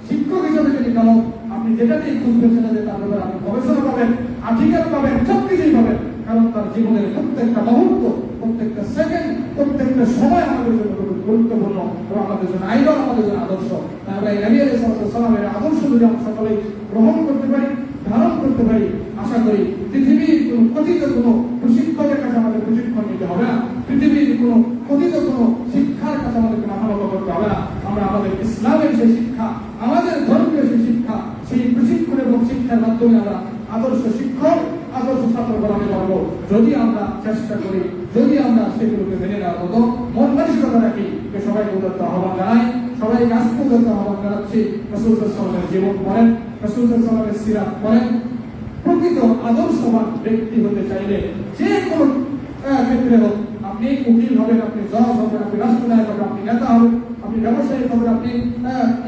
শিক্ষক হিসেবে তিনি কেমন, আপনি যেটাতেই খুঁজবেন সেটাতে তার ব্যাপারে আপনি গবেষণা পাবেন, আর্টিকেল পাবেন, সবকিছুই পাবেন। কারণ তার জীবনের প্রত্যেকটা মুহূর্ত, প্রত্যেকটা সেকেন্ড, প্রত্যেকটা সময় আমাদের জন্য গুরুত্বপূর্ণ এবং আমাদের জন্য আইডল, আমাদের জন্য আদর্শ। আমরা এই নবী আলাইহিস সালামের আদর্শ যদি আমরা সকলেই গ্রহণ করতে পারি, ধারণ করতে পারি, আশা করি পৃথিবীর কোন কথিত কোন প্রশিক্ষকের কাছে আমাদের প্রশিক্ষণ নিতে হবে না, পৃথিবীর কোন কথিত কোন শিক্ষার কাছে আমাদেরকে মাথা নত করতে হবে না। আমরা আমাদের ইসলামের সেই শিক্ষা, আমাদের ধর্মীয় সেই শিক্ষা, সেই প্রশিক্ষণ এবং শিক্ষার মাধ্যমে আমরা আদর্শ শিক্ষক, আদর্শ ছাত্র বানাতে পারবো যদি আমরা চেষ্টা করি, যদি আমরা সেগুলোকে মেনে নেওয়ার মতো মন মানসিকতা রাখি। সবাইকে উদাত্ত আহ্বান জানাই, সবাইকে আজকে উদাত্ত আহ্বান জানাচ্ছি, রাসূল সাল্লাল্লাহু আলাইহি ওয়াসাল্লামের জীবন পড়েন, রাসূল সাল্লাল্লাহু আলাইহি ওয়াসাল্লামের সিরাত পড়েন। প্রকৃত আদর্শবান ব্যক্তি হতে চাইলে যে কোনো ক্ষেত্রে হোক, আপনি উকিল হবেন, আপনি জজ হবেন, আপনি রাষ্ট্রনায়ক হবেন, আপনি নেতা হবেন, আপনি ব্যবসায়ী হবেন, আপনি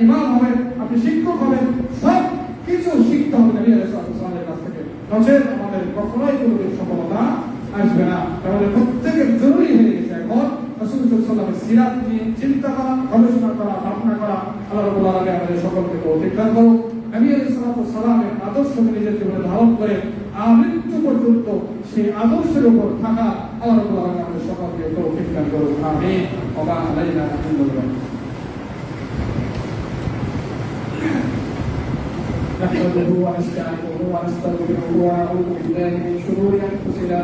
ইমাম হবেন, আপনি শিক্ষক হবেন, সব কিছু শিখতে হবে নবী আলাইহিস সালামের কাছ থেকে। নচেত আমাদের কখনোই কোনো সফলতা আসবে না। তাহলে প্রত্যেকের জরুরি হয়ে গেছে এখন রাসূল সাল্লাল্লাহু আলাইহি ওয়াসাল্লামের সিরাত নিয়ে চিন্তা করা, গবেষণা করা, ভাবনা করা। আল্লাহ রাব্বুল আলামিন আমাদের সকলকে তৌফিক দান করুন। নবী আলাইহিস সালামের আদর্শকে নিজের জীবনে ধারণ করে মৃত্যু পর্যন্ত সেই আদর্শের উপর থাকা আল্লাহ রাব্বুল আলামিন আমাদের সকলকে তৌফিক দান করুন। আমিন। ওয়া মা আলাইনা ইল্লাল বালাগ। نحمده ونستعينه ونستغفره ونعوذ بالله من شرور انفسنا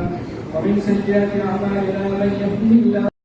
ومن سيئات اعمالنا من يهده الله